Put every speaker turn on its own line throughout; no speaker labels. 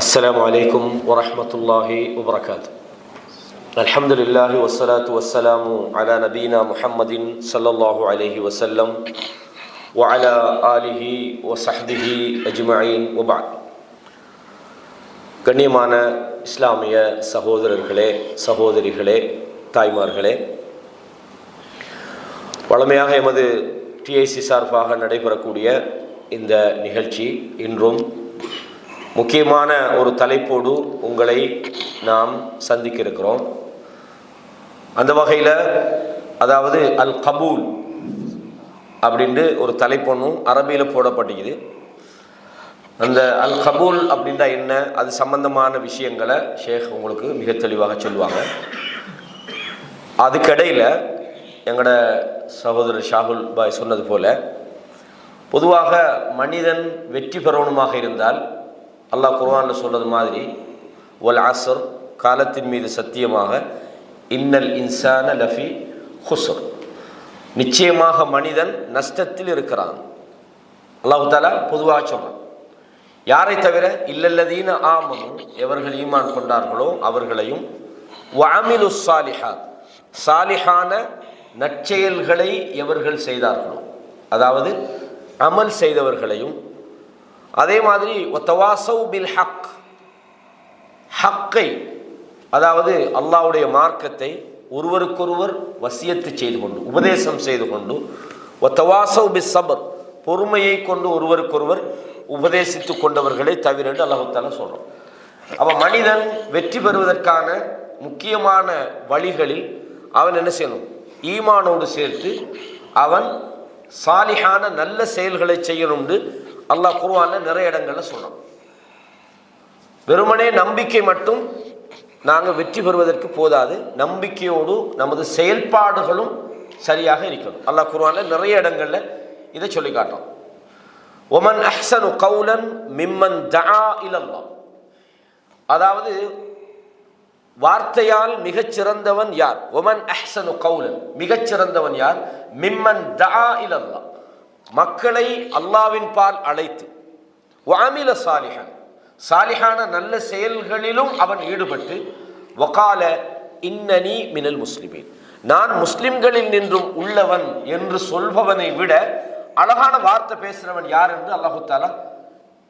السلام عليكم ورحمة الله وبركاته. الحمد لله والصلاة والسلام على نبينا محمد صلى الله عليه وسلم وعلى آله وصحبه أجمعين وبعد. கண்ணியமான இஸ்லாமிய சகோதரர்களே, சகோதரிகளே, தாய்மார்களே, வழமையாக எமது டிஐசி சார்பாக நடைபெறக்கூடிய இந்த நிகழ்ச்சி இன்றும் முக்கியமான ஒரு தலைப்போடு உங்களை நாம் சந்திக்க இருக்கிறோம். அந்த வகையில் அதாவது அல் கபூல் அப்படின்ட்டு ஒரு தலைப்பொன்னும் அரபியில் போடப்பட்டிருக்குது. அந்த அல் கபூல் அப்படின்னா என்ன, அது சம்பந்தமான விஷயங்களை ஷேக் உங்களுக்கு மிக தெளிவாக சொல்லுவாங்க. அதுக்கிடையில் எங்களோட சகோதரர் ஷாகுல் பாய் சொன்னது போல், பொதுவாக மனிதன் வெற்றி பெறணுமாக இருந்தால் அல்லாஹ் குர்ஆனில் சொல்கிறது மாதிரி வல் அஸ்ர், காலத்தின் மீது சத்தியமாக, இன்னல் இன்சான லஃபி ஹுஸ்ர், நிச்சயமாக மனிதன் நஷ்டத்தில் இருக்கிறான். அல்லாஹ் தஆலா பொதுவாக சொல்கிறான். யாரை தவிர? இல்லல்லதீன ஆமனு, எவர்கள் ஈமான் கொண்டார்களோ அவர்களையும், வஅமிலு ஸாலிஹாத், சாலிஹான நற்செயல்களை எவர்கள் செய்தார்களோ, அதாவது அமல் செய்தவர்களையும், அதே மாதிரி வத்தவாசவ் பில் ஹக், ஹக்கை அதாவது அல்லாஹ்வுடைய மார்க்கத்தை ஒருவருக்கொருவர் வசியத்து செய்து கொண்டு, உபதேசம் செய்து கொண்டு, வத்தவாசவ் பிஸ் சபர், பொறுமையை கொண்டு ஒருவருக்கொருவர் உபதேசித்து கொண்டவர்களை தவிர அல்லாஹ் தஆலா சொல்றோம். அப்ப மனிதன் வெற்றி பெறுவதற்கான முக்கியமான வழிகளில் அவன் என்ன செய்யணும்? ஈமானோடு சேர்த்து அவன் சாலிஹான நல்ல செயல்களை செய்யணும்னு அல்லாஹ் குர்ஆன்ல நிறைய இடங்கள்ல சொல்றோம். வெறுமனே நம்பிக்கை மட்டும் நாங்கள் வெற்றி பெறுவதற்கு போதாது, நம்பிக்கையோடு நமது செயல்பாடுகளும் சரியாக இருக்கணும். அல்லாஹ் குர்ஆன்ல நிறைய இடங்கள்ல இதை சொல்லி காட்டும். ஒமன் அஹ்ஸனு கௌலன் மிம்மன் தஆ இலல்லாஹ், அதாவது வார்த்தையால் மிகச்சிறந்தவன் யார்? ஒமன் அஹ்ஸனு கௌலன், மிகச்சிறந்தவன் யார்? மிம்மன் தஆ இலல்லாஹ், மக்களை அல்லாஹ்வின் பால் அழைத்து, வஅமில சாலிஹன், சாலிஹான நல்ல செயல்களிலும் அவன் ஈடுபட்டு, வகால இன்னனி மினல் முஸ்லிமீன், நான் முஸ்லிம்களில் நின்றும் உள்ளவன் என்று சொல்பவனை விட அழகான வார்த்தை பேசுறவன் யார் என்று அல்லாஹு தஆலா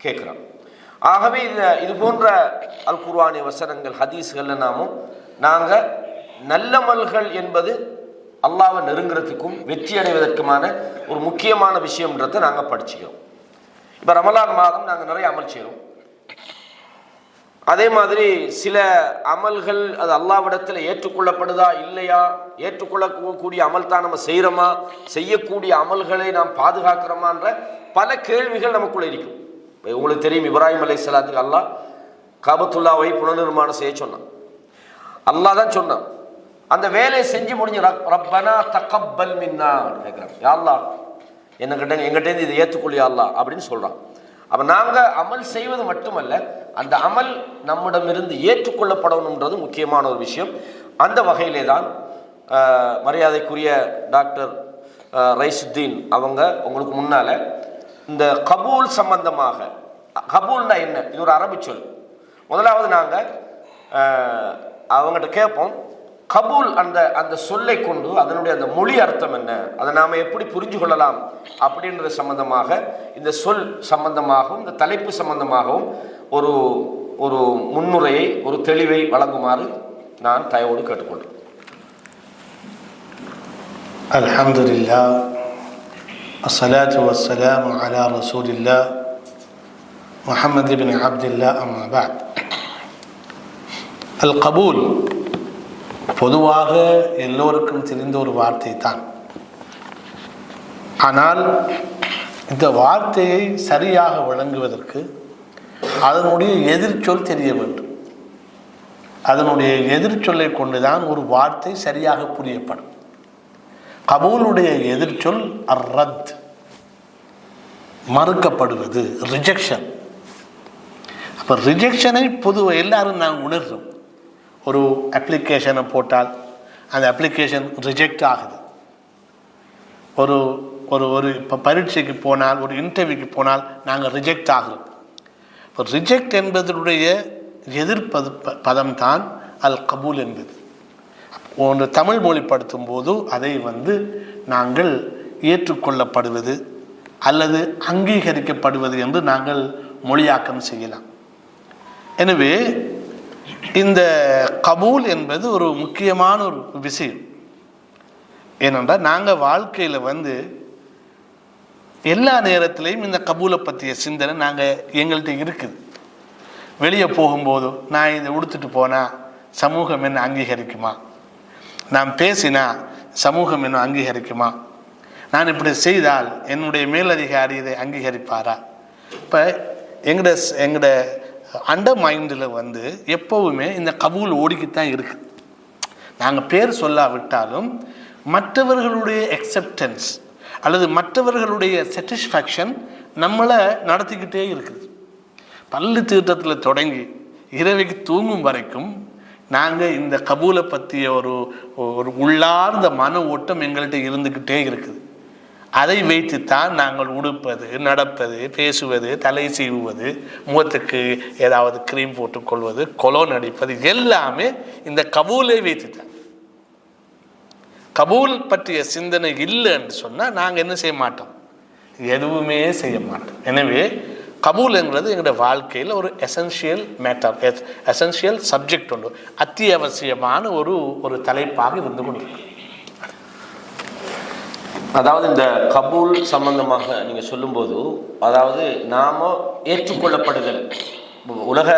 கேட்கிறான். ஆகவே இது போன்ற அல் குர்ஆனிய வசனங்கள், ஹதீஸ்கள்ல நாங்கள் நல்லமல்கள் என்பது அல்லாஹ்வை நெருங்குறதுக்கும் வெற்றி அடைவதற்குமான ஒரு முக்கியமான விஷயம்ன்றதை நாங்கள் படிச்சுக்கிறோம். இப்போ ரமலான் மாதம் நாங்கள் நிறைய அமல் செய்கிறோம். அதே மாதிரி சில அமல்கள் அது அல்லாஹ்விடத்தில் ஏற்றுக்கொள்ளப்படுதா இல்லையா, ஏற்றுக்கொள்ளக்கூடிய அமல் தான் நம்ம செய்கிறோமா, செய்யக்கூடிய அமல்களை நாம் பாதுகாக்கிறோமான்ற பல கேள்விகள் நமக்குள்ள இருக்கும். உங்களுக்கு தெரியும், இப்ராஹிம் அலைஹிஸ்ஸலாத்துக்கு அல்லாஹ் காபத்துல்லாவை புனர்நிர்மாணம் செய்ய சொன்னான். அல்லாஹ் தான் சொன்னான். அந்த வேலையை செஞ்சு முடிஞ்சு ரப்பனா தகப்பல் மின்னா கேட்குறாங்க, யா அல்லாஹ் எங்கிட்டேருந்து இதை ஏற்றுக்கொள்ளியா அல்லாஹ் அப்படின்னு சொல்கிறான். அப்போ நாங்கள் அமல் செய்வது மட்டுமல்ல, அந்த அமல் நம்மிடமிருந்து ஏற்றுக்கொள்ளப்படணுன்றது முக்கியமான ஒரு விஷயம். அந்த வகையிலே தான் மரியாதைக்குரிய டாக்டர் ரைசுத்தீன் அவங்க உங்களுக்கு முன்னால் இந்த கபூல் சம்பந்தமாக, கபூல்னா என்ன, இது ஒரு அரபி சொல். முதலாவது நாங்கள் அவங்ககிட்ட கேட்போம், கபூல் அந்த சொல்லை கொண்டு அதனுடைய அந்த மொழி அர்த்தம் என்ன, அதை நாம் எப்படி புரிஞ்சு கொள்ளலாம் அப்படின்றது சம்பந்தமாக, இந்த சொல் சம்பந்தமாகவும் இந்த தலைப்பு சம்பந்தமாகவும் ஒரு ஒரு முன்னுரையை, ஒரு தெளிவை வழங்குமாறு நான் தயவோடு கேட்டுக்கொள்கிறேன்.
அல்ஹம்துலில்லாஹ், அஸ்ஸலாத்து வஸ்ஸலாமு அலா ரசூலில்லாஹ் முஹம்மது இப்னு அப்துல்லாஹ், அம்மா பஅத். அல் கபூல் பொதுவாக எல்லோருக்கும் தெரிந்த ஒரு வார்த்தை தான். ஆனால் இந்த வார்த்தையை சரியாக வழங்குவதற்கு அதனுடைய எதிர்ச்சொல் தெரிய வேண்டும். அதனுடைய எதிர்ச்சொல்லை கொண்டுதான் ஒரு வார்த்தை சரியாக புரியப்படும். கபூலுடைய எதிர்ச்சொல் அர்ரத், மறுக்கப்படுவது, ரிஜெக்ஷன். அப்போ ரிஜெக்ஷனை பொதுவாக எல்லாரும் நாங்கள் உணர்றோம். ஒரு அப்ளிகேஷனை போட்டால் அந்த அப்ளிகேஷன் ரிஜெக்ட் ஆகுது. ஒரு ஒரு ஒரு இப்போ பரீட்சைக்கு போனால், ஒரு இன்டர்வியூக்கு போனால் நாங்கள் ரிஜெக்ட் ஆகிறோம். இப்போ ரிஜெக்ட் என்பதனுடைய எதிர்ப்பது பதம்தான் அல் கபூல் என்பது. ஒன்று தமிழ் மொழிப்படுத்தும் போது அதை நாங்கள் ஏற்றுக்கொள்ளப்படுவது அல்லது அங்கீகரிக்கப்படுவது என்று நாங்கள் மொழியாக்கம் செய்யலாம். எனவே இந்த கபூல் என்பது ஒரு முக்கியமான ஒரு விஷயம். ஏனென்றால் நாங்கள் வாழ்க்கையில் எல்லா நேரத்திலையும் இந்த கபூலை பற்றிய சிந்தனை எங்கள்கிட்ட இருக்குது. வெளியே போகும்போது நான் இதை உடுத்துட்டு போனால் சமூகம் என்ன அங்கீகரிக்குமா, நான் பேசினா சமூகம் என்ன அங்கீகரிக்குமா, நான் இப்படி செய்தால் என்னுடைய மேலதிகாரி இதை அங்கீகரிப்பாரா. இப்போ எங்கட அண்டர் மைண்டில் எப்போவுமே இந்த கபூல் ஓடிக்கித்தான் இருக்குது. நாங்கள் பேர் சொல்லாவிட்டாலும் மற்றவர்களுடைய அக்செப்டன்ஸ் அல்லது மற்றவர்களுடைய சாட்டிஸ்ஃபேக்ஷன் நம்மளை நடத்திக்கிட்டே இருக்குது. பள்ளி தீர்த்தத்தில் தொடங்கி இரவைக்கு தூங்கும் வரைக்கும் நாங்கள் இந்த கபூலை பற்றிய ஒரு உள்ளார்ந்த மன ஓட்டம் எங்கள்கிட்ட இருந்துக்கிட்டே இருக்குது. அதை வைத்துத்தான் நாங்கள் உடுப்பது, நடப்பது, பேசுவது, தலை சீவுவது, முகத்துக்கு ஏதாவது க்ரீம் போட்டுக்கொள்வது, கொலோன் அடிப்பது எல்லாமே இந்த கபூலை வைத்துத்தான். கபூல் பற்றிய சிந்தனை இல்லைன்னு சொன்னால் நாங்கள் என்ன செய்ய மாட்டோம், எதுவுமே செய்ய மாட்டோம். எனவே கபூல்ங்கிறது எங்களோட வாழ்க்கையில் ஒரு எசென்ஷியல் மேட்டர், எசென்ஷியல் சப்ஜெக்ட் ஒன்று, அத்தியாவசியமான ஒரு தலைப்பாக இருந்து கொண்டிருக்கு.
அதாவது இந்த கபூல் சம்பந்தமாக நீங்கள் சொல்லும்போது, அதாவது நாம் ஏற்றுக்கொள்ளப்படுதல், உலக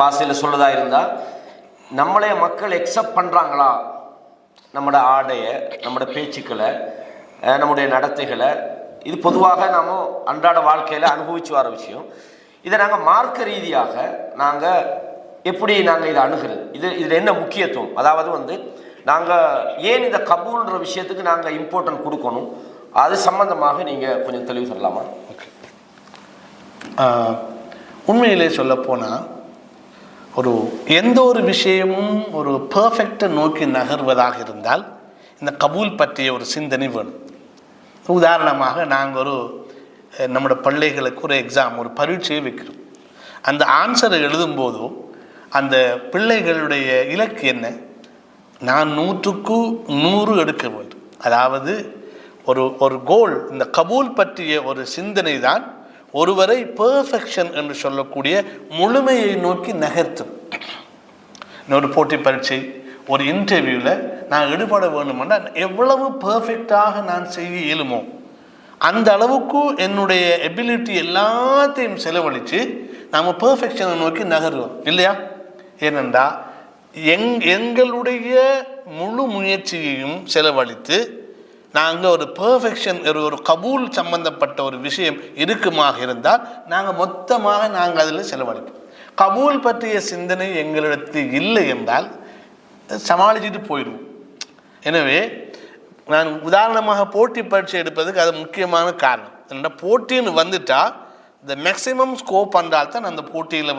பாசையில் சொல்லதா இருந்தால் நம்மளைய மக்கள் எக்ஸப்ட் பண்ணுறாங்களா, நம்மளோட ஆடையை, நம்மளோட பேச்சுக்களை, நம்முடைய நடத்தைகளை, இது பொதுவாக நாம் அன்றாட வாழ்க்கையில் அனுபவித்து வர விஷயம். இதை நாங்கள் மார்க்க ரீதியாக நாங்கள் எப்படி இதை அணுகிறது, இதில் என்ன முக்கியத்துவம், அதாவது நாங்கள் ஏன் இந்த கபூல்ன்ற விஷயத்துக்கு நாங்கள் இம்பார்ட்டன்ட் கொடுக்கணும், அது சம்பந்தமாக நீங்கள் கொஞ்சம் தெளிவு சொல்லலாமா?
ஓகே. உண்மையிலே சொல்லப்போனால் எந்த ஒரு விஷயமும் ஒரு பர்ஃபெக்டை நோக்கி நகர்வதாக இருந்தால் இந்த கபூல் பற்றிய ஒரு சிந்தனை வேணும். உதாரணமாக நாங்கள் நம்மளோட பிள்ளைகளுக்கு ஒரு எக்ஸாம், ஒரு பரீட்சையை வைக்கிறோம். அந்த ஆன்சரை எழுதும்போதோ அந்த பிள்ளைகளுடைய இலக்கு என்ன, நான் 100க்கு 100 எடுக்க வேண்டும். அதாவது ஒரு கோல். இந்த கபூல் பற்றிய ஒரு சிந்தனை தான் ஒருவரை பெர்ஃபெக்ஷன் என்று சொல்லக்கூடிய முழுமையை நோக்கி நகர்த்தும். ஒரு போட்டி பரீட்சை, ஒரு இன்டர்வியூவில் நான் ஈடுபட வேண்டுமென்னா எவ்வளவு பெர்ஃபெக்டாக நான் செய்ய இயலுமோ அந்த அளவுக்கு என்னுடைய எபிலிட்டி எல்லாத்தையும் செலவழித்து நாம் பெர்ஃபெக்ஷனை நோக்கி நகருவோம் இல்லையா? ஏனென்றால் எங்களுடைய முழு முயற்சியையும் செலவழித்து நாங்கள் ஒரு பெர்ஃபெக்ஷன், ஒரு கபூல் சம்பந்தப்பட்ட ஒரு விஷயம் இருக்குமாக இருந்தால் நாங்கள் மொத்தமாக அதில் செலவழிப்போம். கபூல் பற்றிய சிந்தனை எங்களிடத்தில் இல்லை என்றால் சமாளிச்சுட்டு போயிடுவோம். எனவே நான் உதாரணமாக போட்டி பரீட்சை எடுப்பதுக்கு அது முக்கியமான காரணம். என்னென்னா போட்டின்னு வந்துட்டால் இந்த மேக்சிமம் ஸ்கோப் பண்ணால் தான் அந்த போட்டியில்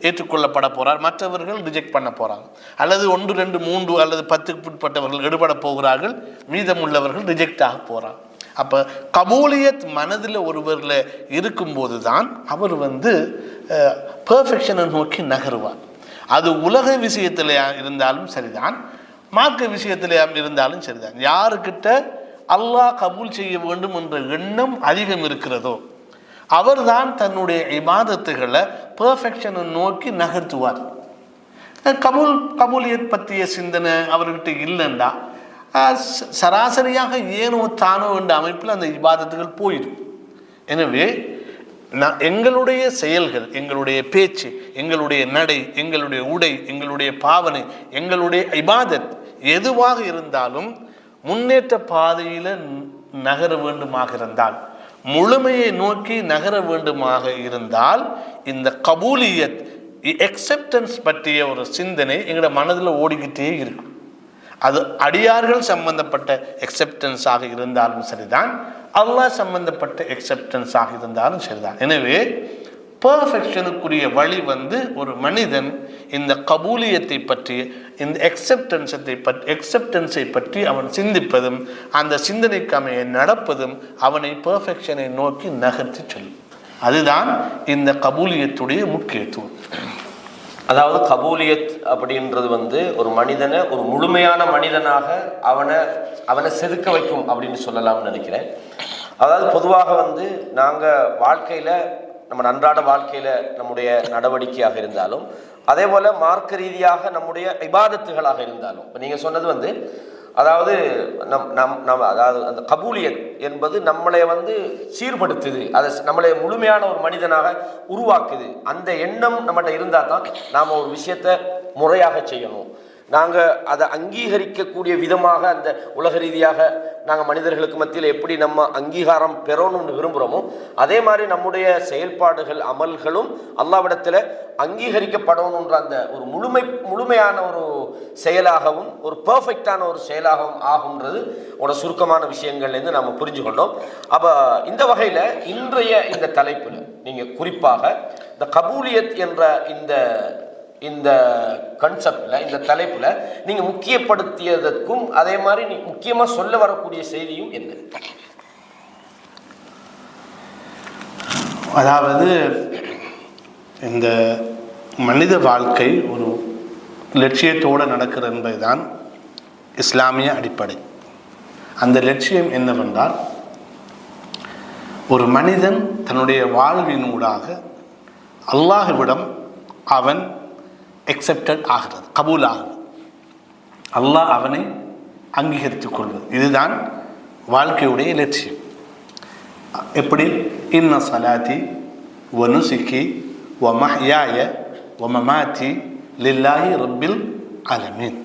ஏற்றுக்கொள்ளப்பட போகிறார், மற்றவர்கள் ரிஜெக்ட் பண்ண போகிறாங்க. அல்லது 1, 2, 3 அல்லது 10க்கு உட்பட்டவர்கள் ஈடுபட போகிறார்கள், மீதமுள்ளவர்கள் ரிஜெக்ட் ஆக போகிறாங்க. அப்போ கபூலியத் மனதில் ஒருவரில் இருக்கும்போது தான் அவர் பெர்ஃபெக்ஷனை நோக்கி நகருவார். அது உலக விஷயத்தில் இருந்தாலும் சரிதான், மார்க்க விஷயத்தில் இருந்தாலும் சரிதான். யாருக்கிட்ட அல்லாஹ் கபூல் செய்ய வேண்டும் என்ற எண்ணம் அதிகம் இருக்கிறதோ அவர்தான் தன்னுடைய இபாதத்துகளை பெர்ஃபெக்ஷனை நோக்கி நகர்த்துவார். கபூலியத் பற்றிய சிந்தனை அவர்கிட்ட இல்லைண்டா சராசரியாக ஏனோ தானோ என்ற அமைப்பில் அந்த இபாதத்துகள் போயிடும். எனவே எங்களுடைய செயல்கள், எங்களுடைய பேச்சு, எங்களுடைய நடை, எங்களுடைய உடை, எங்களுடைய பாவனை, எங்களுடைய இபாதத் எதுவாக இருந்தாலும் முன்னேற்ற பாதையில் நகர வேண்டுமாக இருந்தால், முழுமையை நோக்கி நகர வேண்டுமாக இருந்தால் இந்த கபூலியத், எக்செப்டன்ஸ் பற்றிய ஒரு சிந்தனை எங்களோட மனதில் ஓடிக்கிட்டே இருக்கும். அது அடியார்கள் சம்பந்தப்பட்ட எக்செப்டன்ஸாக இருந்தாலும் சரிதான், அல்லாஹ் சம்பந்தப்பட்ட எக்செப்டன்ஸாக இருந்தாலும் சரிதான். எனவே பெர்ஃபெக்ஷனுக்குரிய வழி ஒரு மனிதன் இந்த கபூலியத்தை பற்றி, இந்த எக்செப்டன்ஸை பற்றி அவன் சிந்திப்பதும் அந்த சிந்தனைக்கு அமைய நடப்பதும் அவனை பெர்ஃபெக்ஷனை நோக்கி நகர்த்தி சொல்லும். அதுதான் இந்த கபூலியத்துடைய முக்கியத்துவம்.
அதாவது கபூலியத் அப்படின்றது ஒரு மனிதனை ஒரு முழுமையான மனிதனாக அவனை செதுக்க வைக்கும் அப்படின்னு சொல்லலாம்னு நினைக்கிறேன். அதாவது பொதுவாக நாங்கள் வாழ்க்கையில் நம்ம அன்றாட வாழ்க்கையில் நம்முடைய நடவடிக்கையாக இருந்தாலும் அதே போல் மார்க்க ரீதியாக நம்முடைய இபாதத்துகளாக இருந்தாலும் இப்போ நீங்கள் சொன்னது அதாவது அதாவது அந்த கபூலியத் என்பது நம்மளை சீர்படுத்துது, அதை நம்மளை முழுமையான ஒரு மனிதனாக உருவாக்குது. அந்த எண்ணம் நம்மகிட்ட இருந்தால் தான் நாம் ஒரு விஷயத்தை முறையாக செய்யணும். நாங்கள் அதை அங்கீகரிக்கக்கூடிய விதமாக அந்த உலக ரீதியாக நாங்கள் மனிதர்களுக்கு மத்தியில் எப்படி நம்ம அங்கீகாரம் பெறணும்னு விரும்புகிறோமோ அதே மாதிரி நம்முடைய செயல்பாடுகள் அமல்களும் அல்லாஹ்விடத்தில் அங்கீகரிக்கப்படணுன்ற அந்த ஒரு முழுமையான ஒரு செயலாகவும் ஒரு பெர்ஃபெக்டான ஒரு செயலாகவும் ஆகுன்றது ஒரு சுருக்கமான விஷயங்கள்லேருந்து நம்ம புரிஞ்சு கொண்டோம். அப்போ இந்த வகையில் இன்றைய இந்த தலைப்பில் நீங்கள் குறிப்பாக இந்த கபூலியத் என்ற இந்த கான்செப்ட்ல இந்த தலைப்புல நீங்க முக்கியப்படுத்தியதற்கும் அதே மாதிரி நீ முக்கியமா சொல்ல வரக்கூடிய செய்தியும் என்ன?
அதாவது இந்த மனித வாழ்க்கை ஒரு லட்சியத்தோடு நடக்கிறது என்பதுதான் இஸ்லாமிய அடிப்படை. அந்த லட்சியம் என்னவென்றால் ஒரு மனிதன் தன்னுடைய வாழ்வினூடாக அல்லாஹ்விடம் அவன் எக்செப்டட் ஆகிறது, கபூல் ஆகிறது, அல்லாஹ் அவனை அங்கீகரித்துக் கொள்வது. இதுதான் வாழ்க்கையுடைய லட்சியம். எப்படி? இன்ன சலாத்தி வ நுசுகி வ மஹ்யாய வ மமாத்தி லில்லாஹி ரப்பில் ஆலமீன்.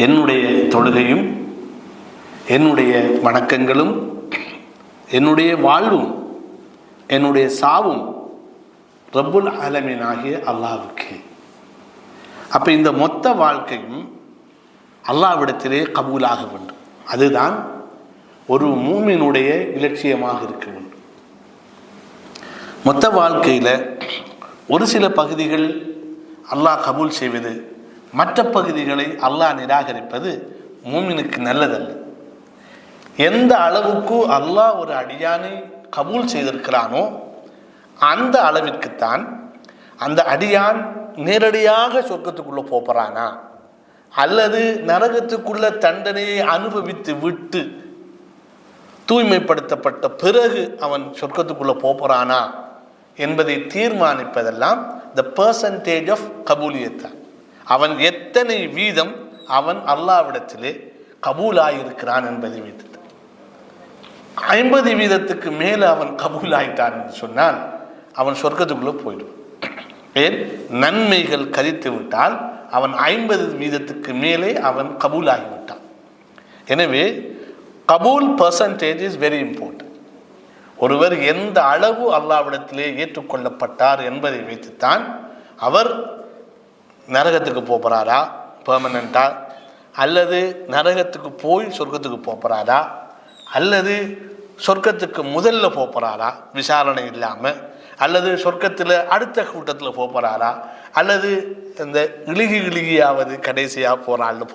என்னுடைய தொழுகையும் என்னுடைய வணக்கங்களும் என்னுடைய வாழ்வும் என்னுடைய சாவும் ரப்புல் ஆலமீன் ஆகிய அல்லாஹ்வுக்கு. அப்போ இந்த மொத்த வாழ்க்கையும் அல்லாஹ்விடத்திலே கபூலாக வேண்டும். அதுதான் ஒரு மூமினுடைய இலட்சியமாக இருக்க வேண்டும். மொத்த வாழ்க்கையில் ஒரு சில பகுதிகள் அல்லாஹ் கபூல் செய்வது, மற்ற பகுதிகளை அல்லாஹ் நிராகரிப்பது மூமினுக்கு நல்லதல்ல. எந்த அளவுக்கு அல்லாஹ் ஒரு அடியானை கபூல் செய்திருக்கிறானோ அந்த அளவிற்குத்தான் அந்த அடியான் நேரடியாக சொர்க்கத்துக்குள்ளே போகிறானா அல்லது நரகத்துக்குள்ள தண்டனையை அனுபவித்து விட்டு தூய்மைப்படுத்தப்பட்ட பிறகு அவன் சொர்க்கத்துக்குள்ளே போகிறானா என்பதை தீர்மானிப்பதெல்லாம் த பெர்சன்டேஜ் ஆஃப் கபூலியத்தான். அவன் எத்தனை வீதம் அவன் அல்லாஹ்விடத்திலே கபூலாயிருக்கிறான் என்பதை வைத்து 50 வீதத்துக்கு மேலே அவன் கபூலாயிட்டான் என்று சொன்னால் அவன் சொர்க்கத்துக்குள்ளே போயிடுவான். ஏன்? நன்மைகள் கழித்து விட்டால் அவன் 50 வீதத்துக்கு மேலே அவன் கபூலாகிவிட்டான். எனவே கபூல் பெர்சன்டேஜ் இஸ் வெரி இம்பார்ட்டன்ட். ஒருவர் எந்த அளவு அல்லாஹ்விடத்திலே ஏற்றுக்கொள்ளப்பட்டார் என்பதை வைத்துத்தான் அவர் நரகத்துக்கு போகிறாரா பெர்மனண்டா, அல்லது நரகத்துக்கு போய் சொர்க்கத்துக்கு போகிறாரா, அல்லது சொர்க்கத்துக்கு முதல்ல போகிறாரா விசாரணை இல்லாமல், அல்லது சொர்க்கத்தில் அடுத்த கூட்டத்தில் போகிறாரா, அல்லது இந்த இழுகியாவது கடைசியாக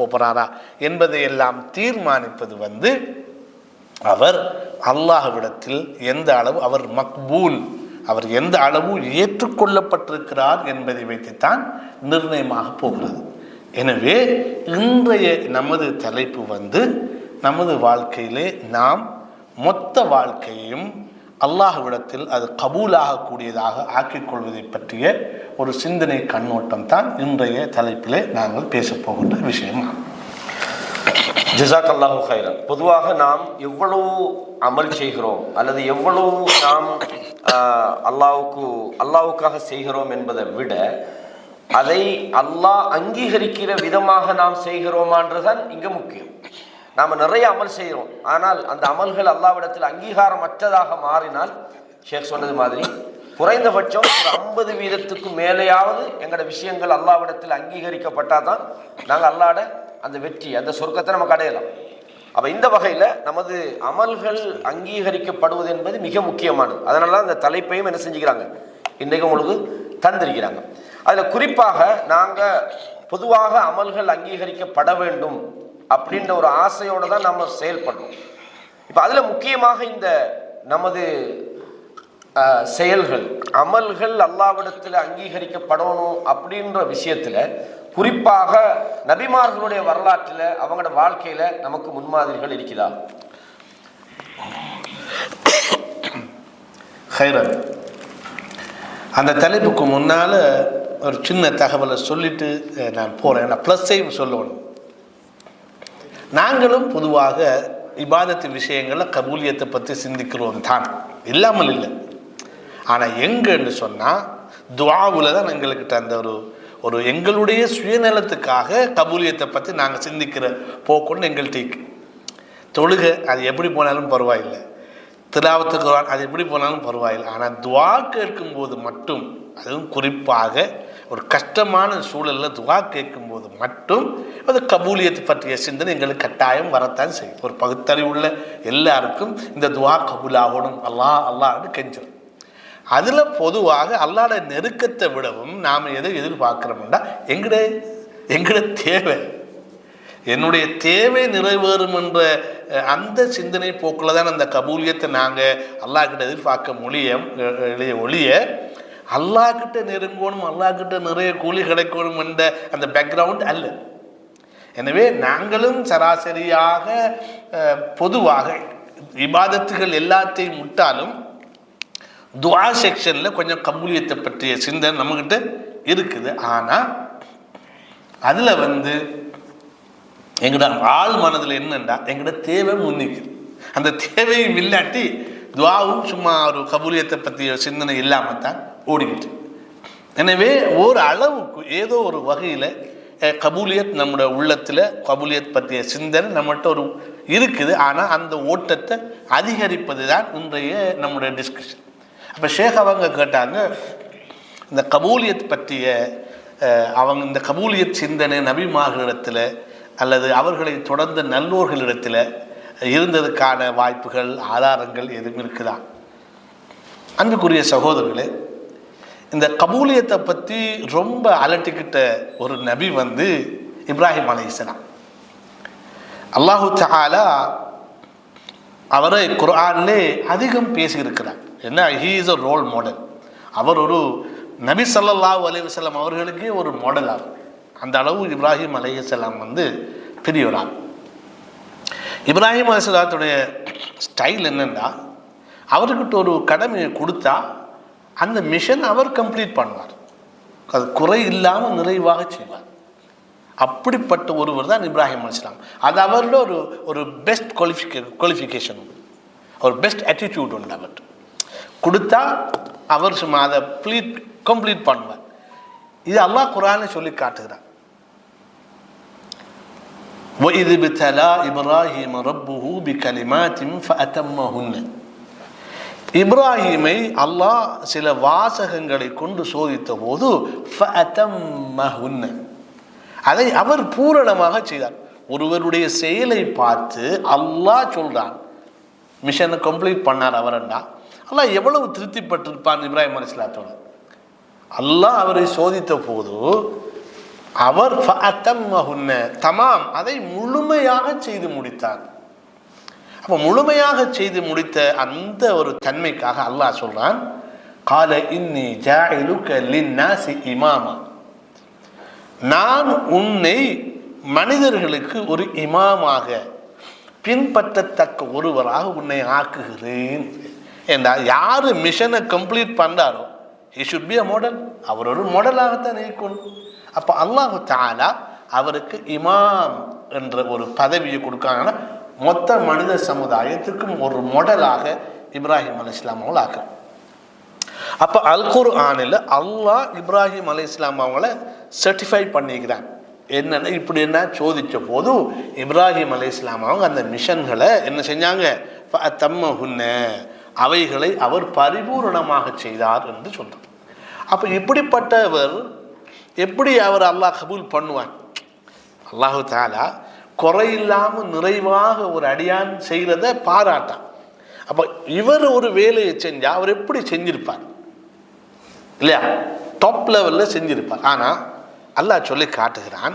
போகிறாரா என்பதையெல்லாம் தீர்மானிப்பது அவர் அல்லாஹ்விடத்தில் எந்த அளவு அவர் மக்பூல், அவர் எந்த அளவு ஏற்றுக்கொள்ளப்பட்டிருக்கிறார் என்பதை வைத்துத்தான் நிர்ணயமாக போகிறது. எனவே இன்றைய நமது தலைப்பு நமது வாழ்க்கையிலே நாம் மொத்த வாழ்க்கையையும் அல்லாஹ்விடத்தில் அது கபூலாகக்கூடியதாக ஆக்கிக் கொள்வதை பற்றிய ஒரு சிந்தனை கண்ணோட்டம் தான் இன்றைய தலைப்பிலே நாங்கள் பேசப்போகின்ற விஷயம்.
ஜஸாக்கல்லாஹு ஹைரன். பொதுவாக நாம் எவ்வளவு அமல் செய்கிறோம் அல்லது எவ்வளவு நாம் அல்லாஹ்வுக்காக செய்கிறோம் என்பதை விட அதை அல்லாஹ் அங்கீகரிக்கிற விதமாக நாம் செய்கிறோமான்றதுதான் இங்கே முக்கியம். நாம் நிறைய அமல் செய்கிறோம், ஆனால் அந்த அமல்கள் அல்லாஹ்விடத்தில் அங்கீகாரம் அற்றதாக மாறினால் ஷேக் சொன்னது மாதிரி குறைந்தபட்சம் ஒரு 50 வீதத்துக்கு மேலேயாவது எங்களோட விஷயங்கள் அல்லாஹ்விடத்தில் அங்கீகரிக்கப்பட்டால் தான் நாங்கள் அல்லாஹ்ட அந்த வெற்றி அந்த சொர்க்கத்தை நமக்கு அடையலாம். அப்போ இந்த வகையில் நமது அமல்கள் அங்கீகரிக்கப்படுவது என்பது மிக முக்கியமானது. அதனால தான் அந்த தலைப்பையும் என்ன செஞ்சுக்கிறாங்க இன்றைக்கு உங்களுக்கு தந்திருக்கிறாங்க. அதில் குறிப்பாக நாங்கள் பொதுவாக அமல்கள் அங்கீகரிக்கப்பட வேண்டும் அப்படின்ற ஒரு ஆசையோடு தான் நம்ம செயல்படுறோம். இப்போ அதில் முக்கியமாக இந்த நமது செயல்கள் அமல்கள் அல்லாஹ்விடத்தில் அங்கீகரிக்கப்படணும் அப்படின்ற விஷயத்துல குறிப்பாக நபிமார்களுடைய வரலாற்றில் அவங்களோட வாழ்க்கையில நமக்கு முன்மாதிரிகள் இருக்குதா?
ஹைரன், அந்த தலைப்புக்கு முன்னால் ஒரு சின்ன தகவலை சொல்லிட்டு நான் போகிறேன். நான் ப்ளஸ்ஸையும் சொல்லணும். நாங்களும் பொதுவாக இபாதத்து விஷயங்களில் கபூலியத்தை பற்றி சிந்திக்கிறோம் தான், இல்லாமல் இல்லை. ஆனால் எங்கன்னு சொன்னால் துஆவில் தான் எங்கள்கிட்ட அந்த ஒரு எங்களுடைய சுயநலத்துக்காக கபூலியத்தை பற்றி நாங்கள் சிந்திக்கிற போக்குன்னு எங்கள்கிட்ட. தொழுகை அது எப்படி போனாலும் பரவாயில்லை, திலாவத்து குர்ஆன் அது எப்படி போனாலும் பரவாயில்லை. ஆனால் துஆ கேட்கும்போது மட்டும், அதுவும் குறிப்பாக ஒரு கஷ்டமான சூழலில் துஆ கேட்கும்போது மட்டும் அது கபூலியத்தை பற்றிய சிந்தனை எங்களுக்கு கட்டாயம் வரத்தான் செய்யும். ஒரு பகுத்தறிவுள்ள எல்லாருக்கும் இந்த துஆ கபூலாகணும், அல்லாஹ் அல்லாஹ்னு கெஞ்சணும். அதில் பொதுவாக அல்லாஹ்வோட நெருக்கத்தை விடவும் நாம் எதை எதிர்பார்க்குறோம்னா எங்கட தேவை, என்னுடைய தேவை நிறைவேறும் என்ற அந்த சிந்தனை போக்கில் தான் அந்த கபூலியத்தை நாங்கள் அல்லாஹ்கிட்ட எதிர்பார்க்க ஒழிய அல்லாஹ்கிட்ட நெருங்கணும், அல்லாஹ்கிட்ட நிறைய கூலி கிடைக்கணும் என்ற அந்த பேக்ரவுண்ட் அல்ல. எனவே நாங்களும் சராசரியாக பொதுவாக இபாதத்துகள் எல்லாத்தையும் விட்டாலும் துஆ செக்ஷனில் கொஞ்சம் கபூலியத்தை பற்றிய சிந்தனை நம்மகிட்ட இருக்குது. ஆனால் அதில் எங்கட ஆள் மனதில் என்னண்டா எங்கட தேவை முன்னிக்குது. அந்த தேவையும் இல்லாட்டி துஆவும் சும்மா ஒரு கபூலியத்தை பற்றிய சிந்தனை இல்லாமல் தான் ஓடிக்கிட்டு. எனவே ஒரு அளவுக்கு ஏதோ ஒரு வகையில் கபூலியத் நம்முடைய உள்ளத்தில் கபூலியத் பற்றிய சிந்தனை நம்மகிட்ட ஒரு இருக்குது. ஆனால் அந்த ஓட்டத்தை அதிகரிப்பது தான் இன்றைய நம்முடைய டிஸ்கஷன். அப்போ ஷேக் அவங்க கேட்டாங்க, இந்த கபூலியத் பற்றிய இந்த கபூலியத் சிந்தனை நபிமார்களிடத்தில் அல்லது அவர்களை தொடர்ந்த நல்லோர்களிடத்தில் இருந்ததுக்கான வாய்ப்புகள் ஆதாரங்கள் எதுவும் இருக்குதா? அன்புக்குரிய சகோதரர்களே, இந்த கபூலியத்தை பற்றி ரொம்ப அலட்டிக்கிட்ட ஒரு நபி இப்ராஹிம் அலைஹிஸ்ஸலாம். அல்லாஹு தஆலா அவரை குர்ஆனிலே அதிகம் பேசியிருக்கிறார். என்ன, he is a role model. அவர் ஒரு நபி ஸல்லல்லாஹு அலைஹி வஸல்லம் அவர்களுக்கே ஒரு மாடல் ஆகும். அந்த அளவு இப்ராஹிம் அலைஹிஸ்ஸலாம் பெரியவராகும். இப்ராஹிம் அலைஹிஸ்ஸலாத்துடைய ஸ்டைல் என்னென்னா, அவர்கிட்ட ஒரு கடமையை கொடுத்தா அந்த மிஷன் அவர் கம்ப்ளீட் பண்ணுவார், அது குறை இல்லாமல் நிறைவாக செய்வார். அப்படிப்பட்ட ஒருவர் தான் இப்ராஹிம் அலைஹிஸ்ஸலாம். அது அவரோட ஒரு பெஸ்ட் குவாலிஃபிகேஷன், ஒரு பெஸ்ட் ஆட்டிடியூட் உண்டு. அவர் கொடுத்தா அவர் சும்மா அதை கம்ப்ளீட் பண்ணுவார். இது அல்லாஹ் குர்ஆனை சொல்லி காட்டுகிறார். وَإِذِ ابْتَلَى إِبْرَاهِيمَ رَبُّهُ بِكَلِمَاتٍ فَأَتَمَّهُنَّ. இப்ராஹீமை அல்லாஹ் சில வாசகங்களை கொண்டு சோதித்த போது فَأَتَمَّهُنَّ, அதை அவர் பூரணமாக செய்தார். ஒருவருடைய செயலை பார்த்து அல்லாஹ் சொல்றான், மிஷனை கம்ப்ளீட் பண்ணார் அவரண்டா, அல்லாஹ் எவ்வளவு திருப்திப்பட்டிருப்பான் இப்ராஹிம் அலைஹிஸ்ஸலாத்தோட. அல்லாஹ் அவரை சோதித்த போது அவர் தமாம், அதை முழுமையாக செய்து முடித்தார். அப்போ முழுமையாக செய்து முடித்த அந்த ஒரு தன்மைக்காக அல்லாஹ் சொல்றான், கால இன்னி ஜாஇலுக லின்னாசி இமாமா, நான் உன்னை மனிதர்களுக்கு ஒரு இமாமாக பின்பற்றத்தக்க ஒருவராக உன்னை ஆக்குகிறேன் என்றால், யாரு மிஷனை கம்ப்ளீட் பண்றாரோ he should be a model, அவர் ஒரு மாடலாகத்தான் இருக்கணும். அப்போ அல்லாஹு தஆலா அவருக்கு இமாம் என்ற ஒரு பதவியை கொடுக்காங்கன்னா மொத்த மனித சமுதாயத்துக்கும் ஒரு மாடலாக இப்ராஹிம் அலைஹிஸ்ஸலாம் அவங்களை ஆக்குறார். அப்போ அல் குர்ஆனில் அல்லாஹ் இப்ராஹிம் அலைஹிஸ்ஸலாம் அவங்கள சர்டிஃபை பண்ணிக்கிறான். என்னென்ன இப்படி என்ன சோதித்த போது இப்ராஹிம் அலைஹிஸ்ஸலாம் அவங்க அந்த மிஷன்களை என்ன செஞ்சாங்க, ஃபஅத்தம்மஹுன்ன, அவைகளை அவர் பரிபூரணமாக செய்தார் என்று சொல்றார். அப்போ இப்படிப்பட்டவர் எப்படி அவர் அல்லாஹ் கபூல் பண்ணுவான்? அல்லாஹு தஆலா குறையில்லாமல் நிறைவாக ஒரு அடியான் செய்கிறத பாராட்டான். அப்போ இவர் ஒரு வேலையை செஞ்சால் அவர் எப்படி செஞ்சிருப்பார் இல்லையா? டாப் லெவலில் செஞ்சிருப்பார். ஆனால் அல்லாஹ் சொல்லி காட்டுகிறான்,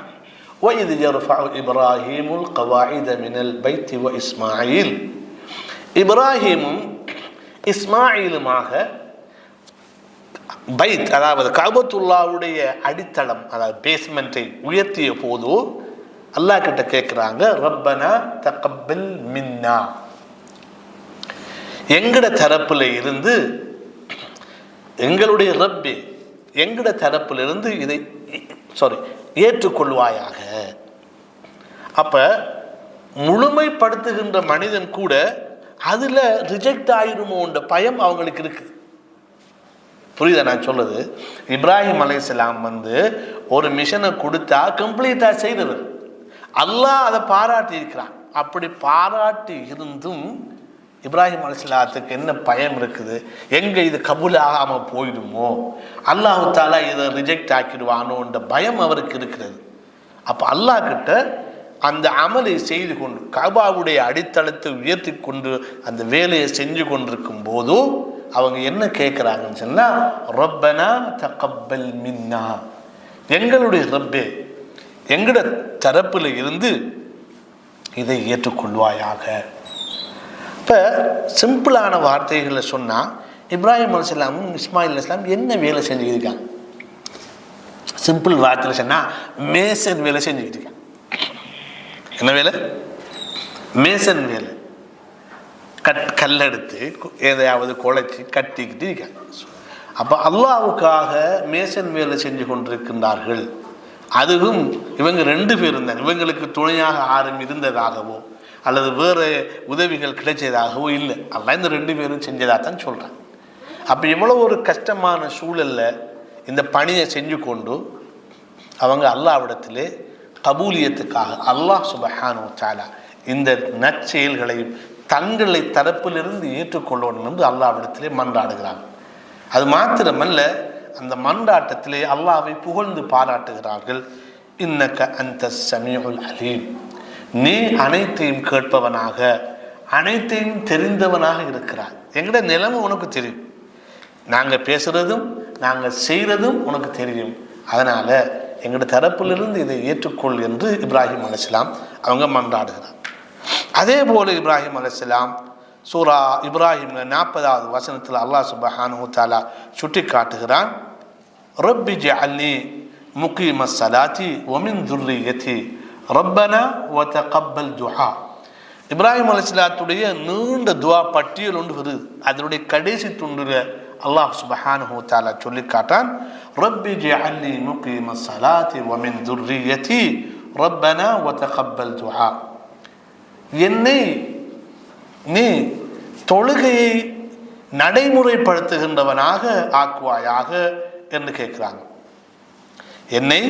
وَإِذْ يَرْفَعُ إِبْرَاهِيمُ الْقَوَاعِدَ مِنَ الْبَيْتِ وَإِسْمَاعِيلُ, இப்ராஹீமும் இஸ்மாயிலுமாக பைத் அதாவது கஅபத்துல்லாவுடைய அடித்தளம் அதாவது பேஸ்மெண்ட்டை உயர்த்திய போது அல்லாஹ் கிட்ட கேட்குறாங்க, ரப்பனா தகப்பல் மின்னா, எங்கட தரப்புல இருந்து எங்களுடைய ரப்பே எங்கட தரப்புல இருந்து இதை ஏற்றுக்கொள்வாயாக. அப்ப முழுமைப்படுத்துகின்ற மனிதன் கூட அதுல ரிஜெக்ட் ஆயிருமோன்ற பயம் அவங்களுக்கு இருக்குது. புரியுதா நான் சொல்லுது? இப்ராஹிம் அலைஹிஸ்ஸலாம் ஒரு மிஷனை கொடுத்தா கம்ப்ளீட்டா செய்தவர். அல்லாஹ் அதை பாராட்டி இருக்கிறான். அப்படி பாராட்டி இருந்தும் இப்ராஹிம் அலைஹிஸ்ஸலாத்துக்கு என்ன பயம் இருக்குது? எங்க இது கபூல் ஆகாம போயிடுமோ, அல்லாஹ் தஆலா இதை ரிஜெக்ட் ஆக்கிடுவானோன்ற பயம் அவருக்கு இருக்கிறது. அப்ப அல்லாஹ் கிட்ட அந்த அமலை செய்து கொண்டு கஅபாவுடைய அடித்தளத்தை உயர்த்தி கொண்டு அந்த வேலையை செஞ்சு கொண்டிருக்கும் போது அவங்க என்ன கேட்குறாங்கன்னு சொன்னா, ரப்பனா தகப்பல் மின்னா, எங்களுடைய ரப்பே எங்கட தரப்புல இருந்து இதை ஏற்றுக்கொள்வாயாக. இப்போ சிம்பிளான வார்த்தைகளை சொன்னால் இப்ராஹிம் அலைஹிஸ்ஸலாமும் இஸ்மாயில் அலைஹிஸ்ஸலாம் என்ன வேலை செஞ்சுக்கிருக்காங்க? சிம்பிள் வார்த்தையில் சொன்னால் மேசன் வேலை செஞ்சுக்கிட்டு இருக்காங்க. என்ன வேலை? மேசன் வேலை. கல்லெடுத்து எதையாவது குழைச்சி கட்டிக்கிட்டு இருக்காங்க. அப்போ அல்லாஹ்வுக்காக மேசன் வேலை செஞ்சு கொண்டிருக்கின்றார்கள். அதுவும் இவங்க 2 பேர் இருந்தாங்க. இவங்களுக்கு துணையாக யாரும் இருந்ததாகவோ அல்லது வேறு உதவிகள் கிடைச்சதாகவோ இல்லை. அல்லாஹ் இந்த 2 பேரும் செஞ்சதாக தான் சொல்கிறாங்க. அப்போ எவ்வளோ ஒரு கஷ்டமான சூழலில் இந்த பணியை செஞ்சு கொண்டு அவங்க அல்லாஹ்விடத்திலே கபூலியத்துக்காக அல்லாஹ் சுப்ஹானஹு வ தஆலா இந்த நற்செயல்களையும் தங்களை தரப்பிலிருந்து ஏற்றுக்கொள்ளணும் என்று அல்லாஹ்விடத்திலே மன்றாடுகிறாங்க. அது மாத்திரமல்ல, அந்த மன்றாட்டத்திலே அல்லாஹ்வை புகழ்ந்து பாராட்டுகிறார்கள். இன்னக அன்த ஸமீஉல் அலீம், நீ அனைத்தையும் கேட்பவனாக அனைத்தையும் தெரிந்தவனாக இருக்கிறாய். எங்கட நிலைமை உனக்கு தெரியும், நாங்கள் பேசுறதும் நாங்கள் செய்கிறதும் உனக்கு தெரியும். அதனால எங்கட தரப்பிலிருந்து இதை ஏற்றுக்கொள் என்று இப்ராஹிம் அலைஹிஸ்ஸலாம் அவங்க மன்றாடுகிறார். அதே போல இப்ராஹிம் அலைஹிஸ்ஸலாம் சூரா இப்ராஹிம் 40வது வசனத்தில் அல்லாஹ் சுப்ஹானஹு வ தஆலா சுட்டி காட்டுகிறான், ரப்பி ஜஅல்னி முகீமஸ் ஸலாத்தி வ மின் ذُرِّيَّتِي ரப்பனா வ தகப்பல் துஆ. இப்ராஹிம் அலைஹிஸ்ஸலாத்துடைய நீண்ட துஆ பட்டியல் ஒன்று வருது. அதனுடைய கடைசி துண்டுல அல்லாஹ் சுப்ஹானஹு வ தஆலா சொல்லி காட்டான், ரப்பி ஜஅல்னி முகீமஸ் ஸலாத்தி வ மின் ذُرِّيَّتِي ரப்பனா வ தகப்பல் துஆ. என்னை நீ தொழுகையை நடைமுறைப்படுத்துகின்றவனாக ஆக்குவாயாக என்று கேட்கிறாங்க. என்னை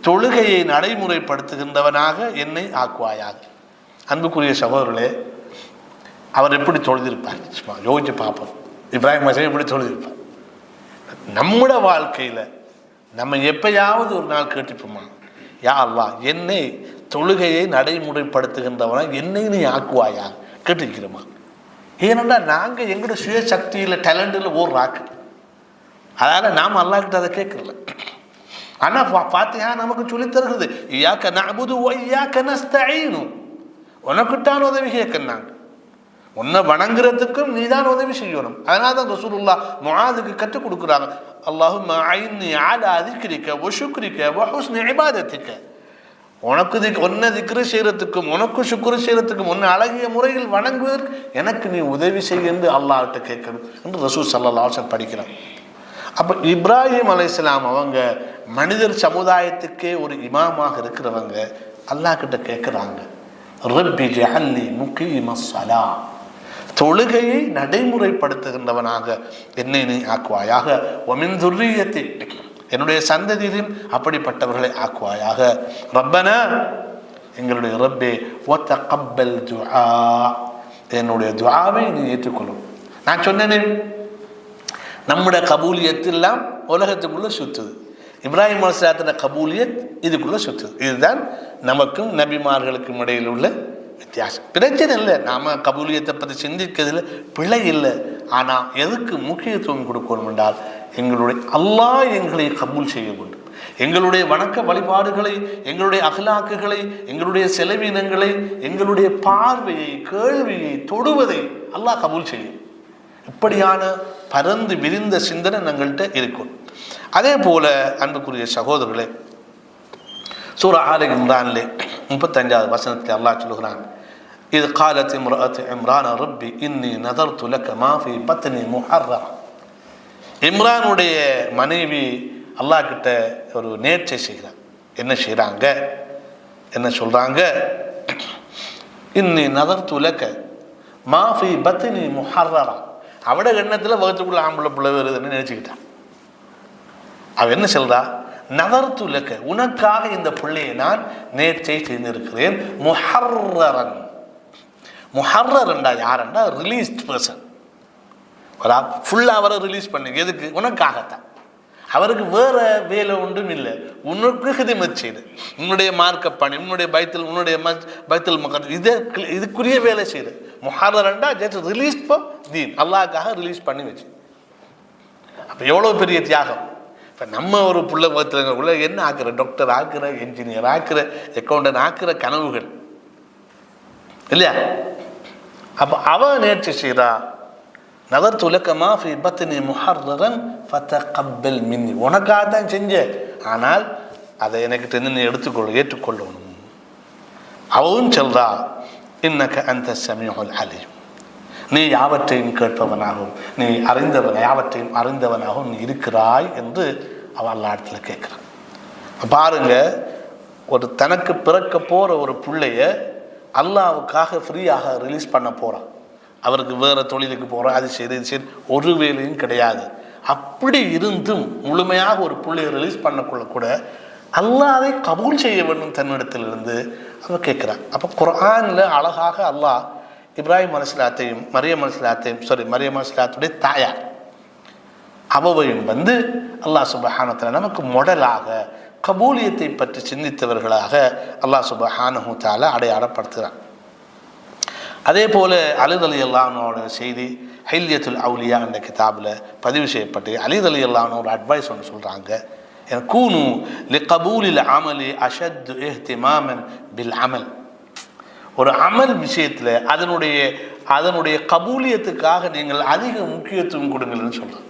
தொழுகையை நடைமுறைப்படுத்துகின்றவனாக என்னை ஆக்குவாயாக. அன்புக்குரிய சகோதரர்களே, அவர் எப்படி தொழுதிருப்பார்? யோசிச்சு பார்ப்போம். இப்ராஹிம் அலைஹிஸ்ஸலாம் எப்படி தொழுதிருப்பார்? நம்முட வாழ்க்கையில நம்ம எப்பயாவது ஒரு நாள் கேட்டுப்போமா, யா அல்லாஹ் என்னை தொழுகையை நடைமுறைப்படுத்துகின்றவனா என்னை நீ ஆக்குவாயா கேட்டுக்கிறோமா? ஏனென்றால் நாங்கள் எங்களோட சுய சக்தியில் டேலண்டில் ஓடுறாக்கு, அதனால் நாம் அல்லாஹ்கிட்ட அதை கேட்கல. ஆனால் ஃபாத்திஹா நமக்கு சொல்லித் தருகிறது, இய்யாக நஅ்புது வ இய்யாக நஸ்தஈன், உனக்குத்தான் உதவி கேட்கறாங்க, உன்னை வணங்குறதுக்கும் நீ தான் உதவி செய்யணும். அதனால தான் ரசூலுல்லாஹ் முஆதுக்கு கற்றுக் கொடுக்குறாங்க, அல்லாஹும்ம அஇன்னி அலா திக்ரிக வ ஷுக்ரிக வ ஹுஸ்னி இபாதத்திக. உனக்கு ஒன்ன திக்ரு செய்யறதுக்கும் உனக்கு சுக்ரு செய்யறதுக்கும் உன்னை அழகிய முறையில் வணங்குவதற்கு எனக்கு நீ உதவி செய்ய என்று அல்லாஹ்கிட்ட கேட்கணும் என்று ரசூல் ஸல்லல்லாஹு அலைஹி வஸல்லம் படிக்கிறான். அப்போ இப்ராஹிம் அலைஹிஸ்ஸலாம் அவங்க மனிதர் சமுதாயத்துக்கே ஒரு இமாமாக இருக்கிறவங்க அல்லாஹ் கிட்ட கேட்குறாங்க, ரப்பி ஜஅல்னி முகீமஸ் ஸலா, தொழுகையை நடைமுறைப்படுத்துகின்றவனாக என்னை நீ ஆக்குவாயாக, வ மின் ذُرِّيَّتِي, என்னுடைய சந்ததியிலும் அப்படிப்பட்டவர்களை ஆக்குவாயாக, ரப்பனா எங்களுடைய ரப்பே வ தகப்பல் துஆ, என்னுடைய துஆவை நீ ஏற்றுக்கொள்ளும். நான் சொன்னேனே, நம்முடைய கபூலியத் எல்லாம் உலகத்துக்குள்ள சுற்றுது. இப்ராஹிம் அலைஹிஸ்ஸலாத்தின் கபூலியத் இதுக்குள்ள சுற்றுது. இதுதான் நமக்கும் நபிமார்களுக்கும் இடையில் உள்ள வித்தியாசம். பிரச்சனை இல்லை, நாம கபூலியத்தை பற்றி சிந்திக்கிறதுல பிழை இல்லை. ஆனால் எதுக்கு முக்கியத்துவம் கொடுக்கணும் என்றால், எங்களுடைய அல்லாஹ் எங்களை கபூல் செய்ய வேண்டும். எங்களுடைய வணக்க வழிபாடுகளை, எங்களுடைய அகலாக்குகளை, எங்களுடைய செலவினங்களை, எங்களுடைய பார்வையை, கேள்வியை, தொடுவதை அல்லாஹ் கபூல் செய்யும். இப்படியான பரந்து விரிந்த சிந்தனை நம்மள்கிட்ட இருக்கும். அதே போல அன்புக்குரிய சகோதரர்களே, சூரா ஆல இம்ரானிலே 35வது வசனத்தில் அல்லாஹ் சொல்கிறான், இது காலத் இம்ராஅத்து இம்ரான் ரப்பி இன்னி நதர்து லக மா ஃபீ பத்னி முஹர்ரரா. இம்ரானுடைய மனைவி அல்லாஹ் கிட்ட ஒரு நேர்ச்சை செய்கிறார். என்ன செய்கிறாங்க, என்ன சொல்கிறாங்க? இன்னி நதர்து லக மா ஃபீ பத்னி முஹர்ரரா. அவட எண்ணத்தில் வகுத்துக்குள்ள ஆம்பளை பிள்ளை வருதுன்னு நினச்சிக்கிட்டான். அவன் என்ன சொல்றா? நதர்து லக, உனக்காக இந்த பிள்ளையை நான் நேர்ச்சை செய்திருக்கிறேன். முஹர்ரரன். முஹர்ரரன்டா யாருண்டா? Released person. ஃபுல்லாக அவரை ரிலீஸ் பண்ணி எதுக்கு? உனக்காகத்தான். அவருக்கு வேற வேலை ஒன்றும் இல்லை, உனக்கு ஹிதமத் செய்து உன்னுடைய மார்க்க பணி, உன்னுடைய உன்னுடைய பைத்துல் மக்கள் இதுக்குரிய வேலை செய்து. முஹர்ரரன்டா ஜஸ்ட் ரிலீஸ் ஃபார் தீன், அல்லாஹ்க்காக ரிலீஸ் பண்ணி வச்சு. அப்போ எவ்வளோ பெரிய தியாகம். இப்போ நம்ம ஒரு புள்ள உள்ள என்ன ஆக்குற? டாக்டர் ஆக்குற, என்ஜினியர் ஆக்குற, அக்கௌண்டன்ட் ஆக்குற கனவுகள் இல்லையா? அப்போ அவ நேர்ச்சி செய்கிறா, நதர்து லக மா ஃபீ பத்னி முஹர்ரரன் ஃபதகப்பல் மின்னி. உனக்காக தான் செஞ்ச, ஆனால் அதை எனக்கு நீ ஏற்றுக்கொள்ளணும். அவவும் சொல்றா, இன்னக அந்த ஸமீஉல் அலீம், நீ யாவற்றையும் கேட்பவனாகவும் நீ யாவற்றையும் அறிந்தவனாகவும் நீ இருக்கிறாய் என்று அவள் அல்லா இடத்துல கேட்குறான். பாருங்க, ஒரு தனக்கு பிறக்க போற ஒரு பிள்ளைய அல்லாவுக்காக ஃப்ரீயாக ரிலீஸ் பண்ண போறான். அவருக்கு வேற தொழிலுக்கு போறான், அது சரி இது சரி, ஒரு வேலையும் கிடையாது. அப்படி இருந்தும் முழுமையாக ஒரு பிள்ளையை ரிலீஸ் பண்ணக்குள்ள கூட அல்லாஹ் அதை கபூல் செய்ய வேண்டும் தன்னிடத்திலிருந்து அவன் கேட்கிறான். அப்போ குர்ஆன்ல அழகாக அல்லாஹ் இப்ராஹிம் அலைஹிஸ்ஸலாத்தையும் மரியம் அலைஹிஸ்ஸலாத்துடைய தாயார் அவவையும் அல்லாஹ் சுப்ஹானஹு வ தஆலா நமக்கு மாடலாக கபூலியத்தை பற்றி சிந்தித்தவர்களாக அல்லாஹ் சுப்ஹானஹு வ தஆலா அடையாளப்படுத்துகிறான். அதே போல அலி ரலியல்லாஹு அன்ஹுவோட செய்தி ஹில்யத்துல் அவுலியா என்ற கிதாபில் பதிவு செய்யப்பட்டு அலி ரலியல்லாஹு அன்ஹு ஒரு அட்வைஸ் ஒன்று சொல்கிறாங்க, கூனு லிகபூலில் அமலி அஷத் இஹ்திமாமன் பில் அமல். ஒரு அமல் விஷயத்தில் அதனுடைய கபூலியத்துக்காக நீங்கள் அதிக முக்கியத்துவம் கொடுங்கள்னு சொல்கிறோம்.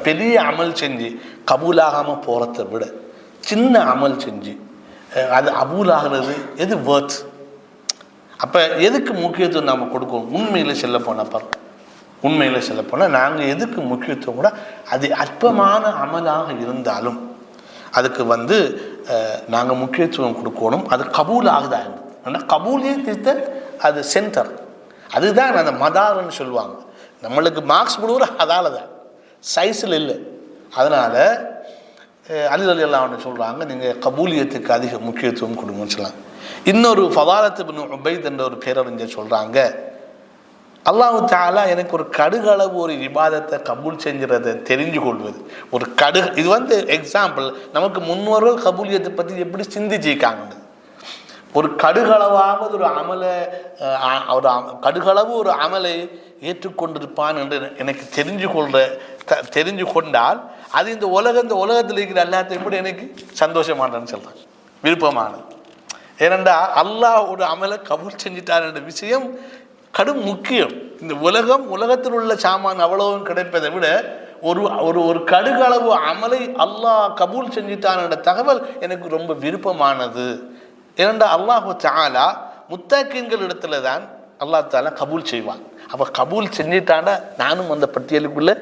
பெரிய அமல் செஞ்சு கபூலாகாமல் போகிறத விட சின்ன அமல் செஞ்சு அது அபூலாகிறது எது வேர்த்? அப்போ எதுக்கு முக்கியத்துவம் நாம் கொடுக்கணும்? உண்மையில் செல்ல போனால் நாங்கள் எதுக்கு முக்கியத்துவம் கூட அது அற்பமான அமலாக இருந்தாலும் அதுக்கு நாங்கள் முக்கியத்துவம் கொடுக்கணும். அது கபூலாகுதா? ஆனால் கபூலியத்தை அது சென்டர், அதுதான் அந்த மதார்ன்னு சொல்லுவாங்க. நம்மளுக்கு மார்க்ஸ் போடுவோம் அதால் தான், சைஸில் இல்லை. அதனால் அலி ரலியல்லாஹு அன்ஹு சொல்கிறாங்க, நீங்கள் கபூலியத்துக்கு அதிக முக்கியத்துவம் கொடுங்கன்னு சொல்லலாம். இன்னொரு ஃபதாலத் இப்னு உபைத் என்ற ஒரு பேரறிஞர் சொல்கிறாங்க, அல்லாஹு தஆலா எனக்கு ஒரு கடுகளவு ஒரு இபாதத்தை கபூல் செஞ்சுறதை தெரிஞ்சு கொள்வது ஒரு இது எக்ஸாம்பிள் நமக்கு முன்னோர்கள் கபூலியத்தை பற்றி எப்படி சிந்திச்சிருக்காங்க. ஒரு கடுகளவாவது ஒரு அமலை ஏற்றுக்கொண்டிருப்பான் என்று எனக்கு தெரிஞ்சு கொண்டால் அது இந்த உலகத்தில் இருக்கிற எல்லாத்தையும் கூட எனக்கு சந்தோஷமானன்னு சொல்றாங்க, விருப்பமானது. ஏனென்றா அல்லாஹ் ஒரு அமலை கபூல் செஞ்சிட்டார் என்ற விஷயம் கடும் முக்கியம். இந்த உலகத்தில் உள்ள சாமான் அவ்வளவும் கிடைப்பதை விட ஒரு கடுகளவு அமலை அல்லாஹ் கபூல் செஞ்சிட்டான் என்ற தகவல் எனக்கு ரொம்ப விருப்பமானது. ஏனென்றா அல்லாஹு தஆலா முத்தகீன்கள் இடத்துல தான் அல்லாஹ் தஆலா கபூல் செய்வான். அப்போ கபூல் செஞ்சிட்டாண்டா நானும் அந்த பட்டியலுக்குள்ள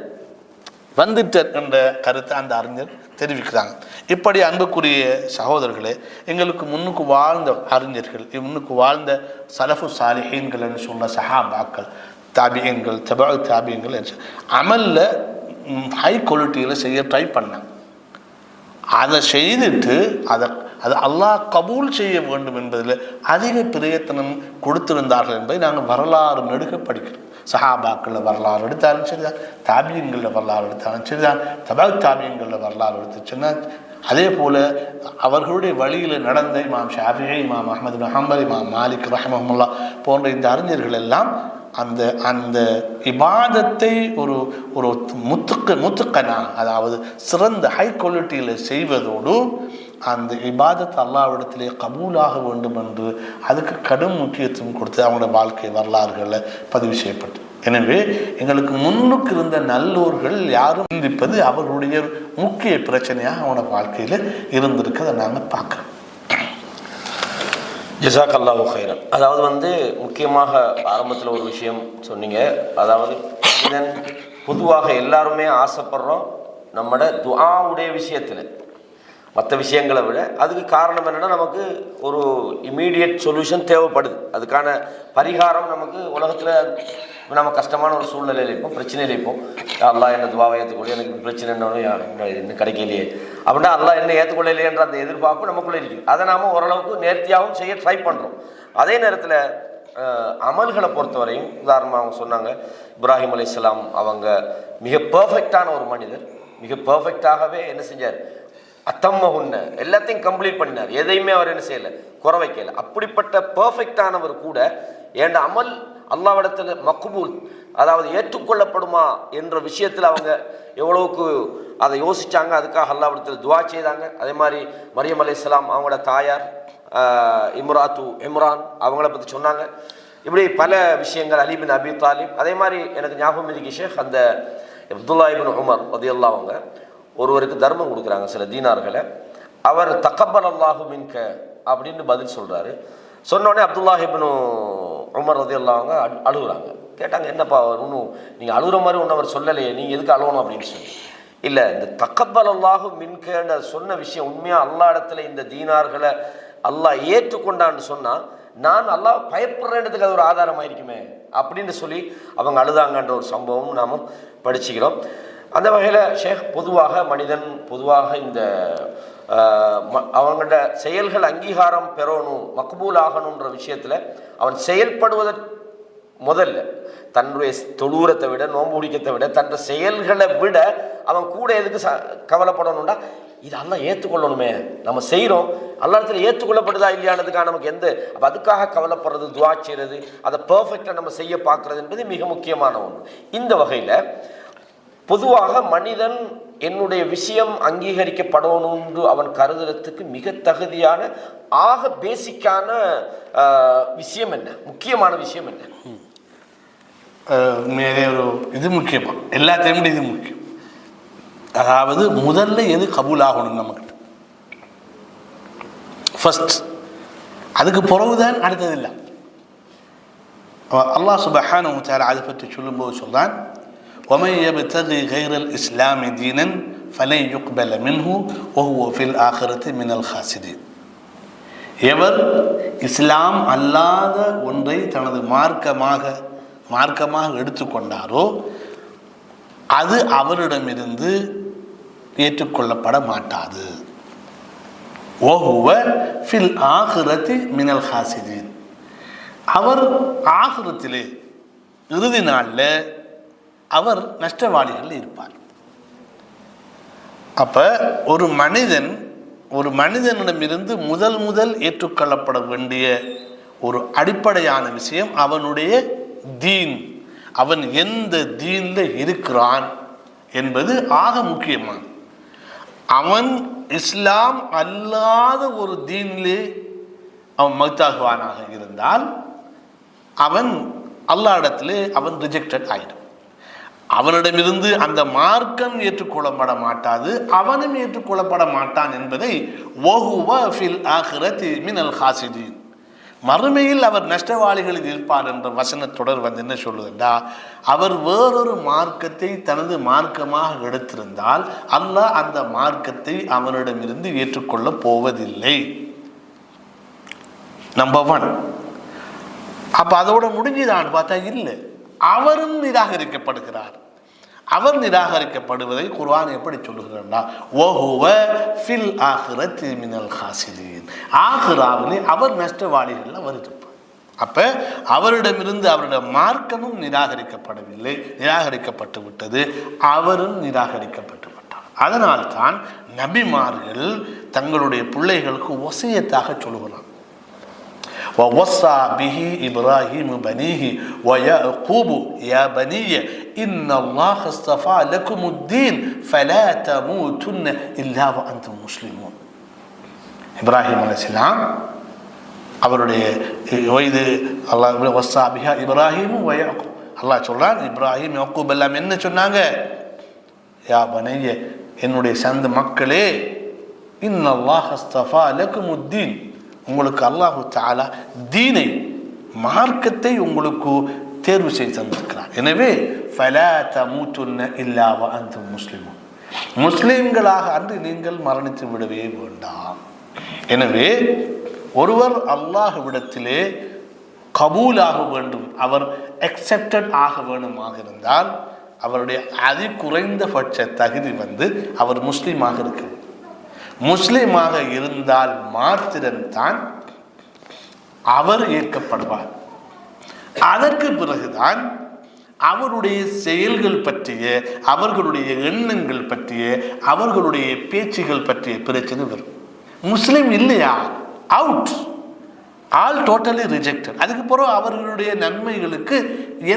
வந்துட்டேன் என்ற கருத்தை அந்த அறிஞர் தெரிவிக்கிறாங்க. இப்படி அன்புக்குரிய சகோதரர்களே, எங்களுக்கு முன்னுக்கு வாழ்ந்த அறிஞர்கள், முன்னுக்கு வாழ்ந்த சலஃபு சாலிஹீன்கள் என்று சொன்ன சஹாபாக்கள், தாபியங்கள், தபஉ தாபியங்கள் அமல்ல ஹை குவாலிட்டியில் செய்ய ட்ரை பண்ணாங்க. அதை செய்துட்டு அது அல்லாஹ் கபூல் செய்ய வேண்டும் என்பதில் அதிக பிரயத்தனம் கொடுத்திருந்தார்கள் என்பதை நாங்கள் வரலாறு நெடுக படிக்கிறோம். சஹாபாக்களில் வரலாறு எடுத்தாலும் சரிதான், தாபியங்களில் வரலாறு எடுத்தாலும் சரிதான், தபா தாபியங்களில் வரலாறு எடுத்துச்சுன்னா அதே போல் அவர்களுடைய வழியில் நடந்த இமாம் ஷாஃபிஈ, இமாம் அஹ்மது பின் ஹம்பல், இமாம் மாலிக் ரஹ்மஹுல்லாஹ் போன்ற இந்த அறிஞர்கள் எல்லாம் அந்த இபாதத்தை ஒரு முத்துக்கனா, அதாவது சிறந்த ஹை குவாலிட்டியில் செய்வதோடு அந்த இபாதத் அல்லாஹ்விடத்திலே கபூலாக வேண்டும் என்று அதுக்கு கடும் முக்கியத்துவம் கொடுத்து அவங்களோட வாழ்க்கை வரலாறுகளில் பதிவு செய்யப்பட்டு எனவே எங்களுக்கு முன்னுக்கு இருந்த நல்லோர்கள் யாரும் சிந்திப்பது அவர்களுடைய முக்கிய பிரச்சனையாக அவனோட வாழ்க்கையில் இருந்திருக்கு. அதை நாங்கள் பார்க்குறோம்.
ஜஸாக்கல்லாஹு கைரன். அதாவது முக்கியமாக ஆரம்பத்தில் ஒரு விஷயம் சொன்னீங்க. அதாவது பொதுவாக எல்லாருமே ஆசைப்படுறோம் நம்மட துஆவுடைய விஷயத்தில், மற்ற விஷயங்களை விட. அதுக்கு காரணம் என்னென்னா, நமக்கு ஒரு இமீடியட் சொல்யூஷன் தேவைப்படுது. அதுக்கான பரிகாரம் நமக்கு உலகத்தில் நம்ம கஷ்டமான ஒரு சூழ்நிலையில் இருப்போம், பிரச்சனையில் இருப்போம். அல்லாஹ் என்ன துவாவை ஏற்றுக்கொள்ள, எனக்கு பிரச்சனை இன்னும் கிடைக்கலையே அப்படின்னா அல்லாஹ் என்ன ஏற்றுக்கொள்ளலையேன்ற அந்த எதிர்பார்ப்பு நமக்குள்ளே இருக்குது. அதை நாம் ஓரளவுக்கு நேர்த்தியாகவும் செய்ய ட்ரை பண்ணுறோம். அதே நேரத்தில் அமல்களை பொறுத்தவரையும் உதாரணமாக அவங்க சொன்னாங்க, இப்ராஹிம் அலைஹிஸ்ஸலாம் அவங்க மிக பர்ஃபெக்டான ஒரு மனிதர். மிக பர்ஃபெக்டாகவே என்ன செஞ்சார், அத்தம்மஹுன்ன எல்லாத்தையும் கம்ப்ளீட் பண்ணினார். எதையுமே அவர் என்ன செய்யலை, குறை வைக்கல. அப்படிப்பட்ட பர்ஃபெக்டானவர் கூட என் அமல் அல்லாஹ்விடத்தில் மக்பூல், அதாவது ஏற்றுக்கொள்ளப்படுமா என்ற விஷயத்தில் அவங்க எவ்வளவுக்கு அதை யோசிச்சாங்க. அதுக்காக அல்லாஹ்விடத்தில் துஆ செய்தாங்க. அதே மாதிரி மரியம் அலைஹிஸ்ஸலாம் அவங்களோட தாயார் இம்ரான் அவங்கள பற்றி சொன்னாங்க. இப்படி பல விஷயங்கள். அலி பின் அபி தாலிப். அதே மாதிரி எனக்கு ஞாபகம் இருக்கு ஷேக், அந்த அப்துல்லா இப்னு உமர் ரலியல்லாஹு அவங்க ஒருவருக்கு தர்மம் கொடுக்குறாங்க சில தீனார்களை. அவர் தக்கப்பல் அல்லாஹு மின்க அப்படின்னு பதில் சொல்கிறாரு. சொன்னோடனே அப்துல்லா இப்னு உமர் ரலியல்லாஹு அவங்க அழுகுறாங்க. கேட்டாங்க, என்னப்பா இன்னும் நீங்கள் அழுகுற மாதிரி ஒன்று அவர் சொல்லலையே, நீங்கள் எதுக்கு அழுவணும் அப்படின்னு சொல்லி. இல்லை, இந்த தக்கப்பல் அல்லாஹு மின்கன்னு சொன்ன விஷயம் உண்மையாக அல்லா இடத்துல இந்த தீனார்களை அல்லாஹ் ஏற்றுக்கொண்டான்னு சொன்னால் நான் அல்லாஹ் பயப்படுறேன்றதுக்கு அது ஒரு ஆதாரமாக இருக்குமே அப்படின்னு சொல்லி அவங்க அழுதாங்கன்ற ஒரு சம்பவம் நாம் படிச்சுக்கிறோம். அந்த வகையில் ஷேக், பொதுவாக மனிதன் பொதுவாக இந்த அவங்களோட செயல்கள் அங்கீகாரம் பெறணும், மக்பூல் ஆகணுன்ற விஷயத்தில் அவன் செயல்படுவதற்கு முதல்ல தன்னுடைய தொழுறத்தை விட, நோன்பு பிடிக்கத்தை விட, தன்னுடைய செயல்களை விட அவன் கூட எதுக்கு கவலைப்படணும்னா, இது அல்லாஹ் ஏற்றுக்கொள்ளணுமே, நம்ம செய்கிறோம், அல்லா இடத்துல ஏற்றுக்கொள்ளப்படுதா இல்லையானதுக்காக நமக்கு அப்போ அதுக்காக கவலைப்படுறது, துஆ செய்கிறது, அதை பர்ஃபெக்டாக நம்ம செய்ய பார்க்குறது என்பது மிக முக்கியமான ஒன்று. இந்த வகையில் பொதுவாக மனிதன் என்னுடைய விஷயம் அங்கீகரிக்கப்படணும்னு அவன் கருதுறதுக்கு மிக தகுதியான ஆக பேசிக்கான விஷயம் என்ன, முக்கியமான விஷயம் என்ன?
இது முக்கியமா எல்லாத்தையும் இது முக்கியம். அதாவது முதல்ல எது கபூல் ஆகணும் நமக்கு ஃபர்ஸ்ட், அதுக்கு பிறகுதான் அடுத்தது இல்லை. அல்லாஹ் சுப்ஹானஹு வ தஆலா அதை பற்றி சொல்லும்போது சொல்றான், وَمَنْ يَبْتَغِي غَيْرَ الْإِسْلَامِ دِينًا فَلَنْ يُقْبَلَ مِنْهُ وَهُوَ فِي الْآخِرَةِ مِنَ الْخَاسِرِينَ. எவர் இஸ்லாம் அல்லாத ஒன்றை தனது மார்க்கமாக எடுத்துக்கொண்டாரோ அது அவரிடமிருந்து ஏற்றுக்கொள்ளப்பட மாட்டாது. وَهُوَ فِي الْآخِرَةِ مِنَ الْخَاسِرِينَ. அவர் ஆகிரத்திலே இறுதி நாளில் அவர் நஷ்டவாளிகள் இருப்பார். அப்ப ஒரு மனிதனிடமிருந்து முதல் ஏற்றுக்கொள்ளப்பட வேண்டிய ஒரு அடிப்படையான விஷயம் அவனுடைய தீன், அவன் எந்த தீன்ல இருக்கிறான் என்பது ஆக முக்கியமான. அவன் இஸ்லாம் அல்லாத ஒரு தீனிலே அவன் மௌத்தாகுவானாக இருந்தால் அவன் அல்லாஹ் இடத்திலே அவன் ரிஜெக்டட் ஆயிடும். அவனிடமிருந்து அந்த மார்க்கம் ஏற்றுக்கொள்ளப்பட மாட்டாது, அவனும் ஏற்றுக்கொள்ளப்பட மாட்டான் என்பதை வஹுவ ஃபில் ஆகிரத்தி மினல் ஹாசிதீன், மறுமையில் அவர் நஷ்டவாளிகளில் இருப்பார் என்ற வசனத்தொடர் என்ன சொல்லுதுண்டா, அவர் வேறொரு மார்க்கத்தை தனது மார்க்கமாக எடுத்திருந்தால் அல்லாஹ் அந்த மார்க்கத்தை அவனிடமிருந்து ஏற்றுக்கொள்ள போவதில்லை. நம்பர் 1. அப்ப அதோட முடிஞ்சுதான் பார்த்தா இல்லை, அவரும் நிராகரிக்கப்படுகிறார். அவர் நிராகரிக்கப்படுவதை குர்ஆன் எப்படி சொல்லுகிறார்னா, வஹுவ ஃபில் ஆகிரத்தி மினல் ஹாசிரீன், ஆகிராவிலே அவர் நஷ்டவாளிகள் அவர் இருப்பார். அப்ப அவரிடமிருந்து அவருடைய மார்க்கமும் நிராகரிக்கப்படவில்லை, நிராகரிக்கப்பட்டு விட்டது, அவரும் நிராகரிக்கப்பட்டு விட்டார். அதனால்தான் நபிமார்கள் தங்களுடைய பிள்ளைகளுக்கு வசியத்தாக சொல்லுகிறார், وَوَصَّى بِهِ إِبْرَاهِيمُ بَنِيهِ وَيَعْقُوبُ يَا بَنِيَّ إِنَّ اللَّهَ اصْطَفَى لَكُمُ الدِّينَ فَلَا تَمُوتُنَّ إِلَّا وَأَنْتُمْ مُسْلِمُونَ. இப்ராஹிம் அலைஹிஸ்ஸலாம் அவருடைய வயது அல்லாஹ் வஸ்ஸா பிஹா இப்ராஹிம் வயஅக்கூப், அல்லாஹ் சொல்றான், இப்ராஹிம் யாக்கூப் எல்லாம் என்ன சொன்னாங்க? யா பனைய, என்னுடைய சந்த மக்களே, இன்னல்லாஹ் அஸ்தஃபா லக்குமுத்தீன், உங்களுக்கு அல்லாஹு தஆலா தீனை, மார்க்கத்தை உங்களுக்கு தேர்வு செய்து தந்திருக்கிறார். எனவே ஃபலா தமூதுன்ன இல்லா வ அன்தும் முஸ்லிமூன், முஸ்லிம்களாக அன்று நீங்கள் மரணித்து விடவே வேண்டாம். எனவே ஒருவர் அல்லாஹ்விடத்திலே கபூலாக வேண்டும், அவர் அக்செப்டட் ஆக வேண்டுமாக இருந்தால் அவருடைய அதி குறைந்தபட்ச தகுதி அவர் முஸ்லீமாக இருக்க வேண்டும். முஸ்லீமாக இருந்தால் மாத்திரம்தான் அவர் ஏற்கப்படுவார். அதற்கு பிறகுதான் அவருடைய செயல்கள் பற்றிய, அவர்களுடைய எண்ணங்கள் பற்றிய, அவர்களுடைய பேச்சுகள் பற்றிய பிரச்சனை வரும். முஸ்லீம் இல்லையா, அவுட், ஆல் டோட்டலி ரிஜெக்டட். அதுக்கு பிறகு அவர்களுடைய நன்மைகளுக்கு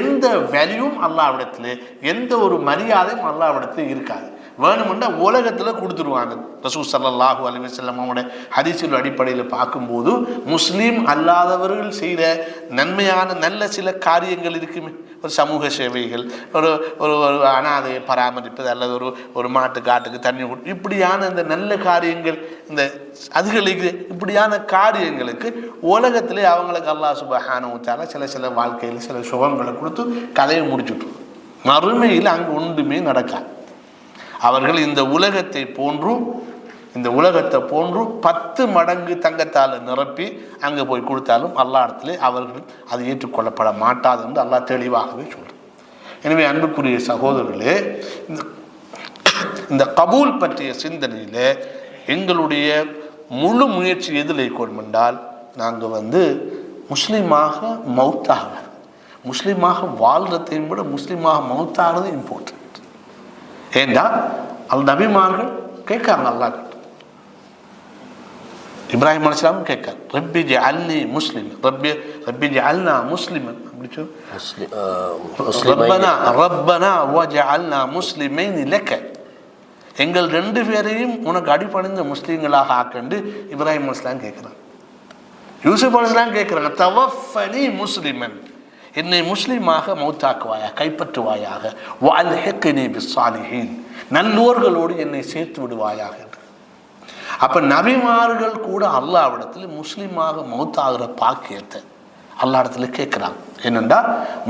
எந்த வேல்யூவும் அல்லாஹ்விடத்தில், எந்த ஒரு மரியாதையும் அல்லாஹ்விடத்தில் இருக்காது. வேணுமெண்டா உலகத்தில் கொடுத்துருவாங்க. ரசூல் ஸல்லல்லாஹு அலைஹி வஸல்லம் அவருடைய ஹதீஸின் அடிப்படையில் பார்க்கும்போது முஸ்லீம் அல்லாதவர்கள் செய்கிற நன்மையான நல்ல சில காரியங்கள் இருக்குமே, ஒரு சமூக சேவைகள், ஒரு ஒரு ஒரு அனாதையை பராமரிப்பது, அல்லது ஒரு மாட்டு காட்டுக்கு தண்ணி கொடுத்து, இப்படியான இந்த நல்ல காரியங்கள், இந்த அதுகளுக்கு இப்படியான காரியங்களுக்கு உலகத்திலே அவங்களுக்கு அல்லாஹ் சுப்ஹானஹு வ தஆலா சில வாழ்க்கையில் சில சுகங்களை கொடுத்து கதையை முடிச்சுட்டு, மறுமையில் அங்கே ஒன்றுமே நடக்காது. அவர்கள் இந்த உலகத்தை போன்று, இந்த உலகத்தை போன்று 10 மடங்கு தங்கத்தால் நிரப்பி அங்கே போய் கொடுத்தாலும் அல்லாஹ் இடத்துல அவர்கள் அது ஏற்றுக்கொள்ளப்பட மாட்டாது என்று அல்லாஹ் தெளிவாகவே சொல்றார். எனவே அன்புக்குரிய சகோதரர்களே, இந்த கபூல் பற்றிய சிந்தனையில் எங்களுடைய முழு முயற்சி எதில் இருக்கணும் என்றால், நாங்கள் முஸ்லீமாக மௌத்தாக, முஸ்லீமாக வாழ்றதையும் விட முஸ்லீமாக மௌத்தாகிறது இம்பார்ட்டன்ட். ஏண்டா நபிமார்கள் கேட்காங்க அல்லாஹ், இப்ராஹிம் அலைஹிஸ்ஸலாம் கேட்கார், ரப்பி ஜஅல்னி முஸ்லிம், ரப்பி ஜஅல்னா முஸ்லிமன், அப்படி ரப்பனா வஜஅல்னா முஸ்லிமைன் லக, எங்கள் 2 பேரையும் உனக்கு அடிபணிந்த முஸ்லீம்களாக ஆக்கண்டு இப்ராஹிம் அலைஹிஸ்ஸலாம் கேட்கிறார். யூசுப் அலைஹிஸ்ஸலாம் கேட்கிறாங்க, தவஃபனி முஸ்லிமன், என்னை முஸ்லீமாக மௌத்தாக்குவாயா, கைப்பற்றுவாயாக, வஅல்ஹிக்னி பிஸ்ஸாலிஹீன், நல்லோர்களோடு என்னை சேர்த்து விடுவாயாக. அப்ப நபிமார்கள் கூட அல்லாஹ்விடத்தில் முஸ்லீமாக மௌத்தாகிற பாக்கியத்தை அல்லாஹ்விடத்துல கேட்கிறாங்க. என்னென்றா,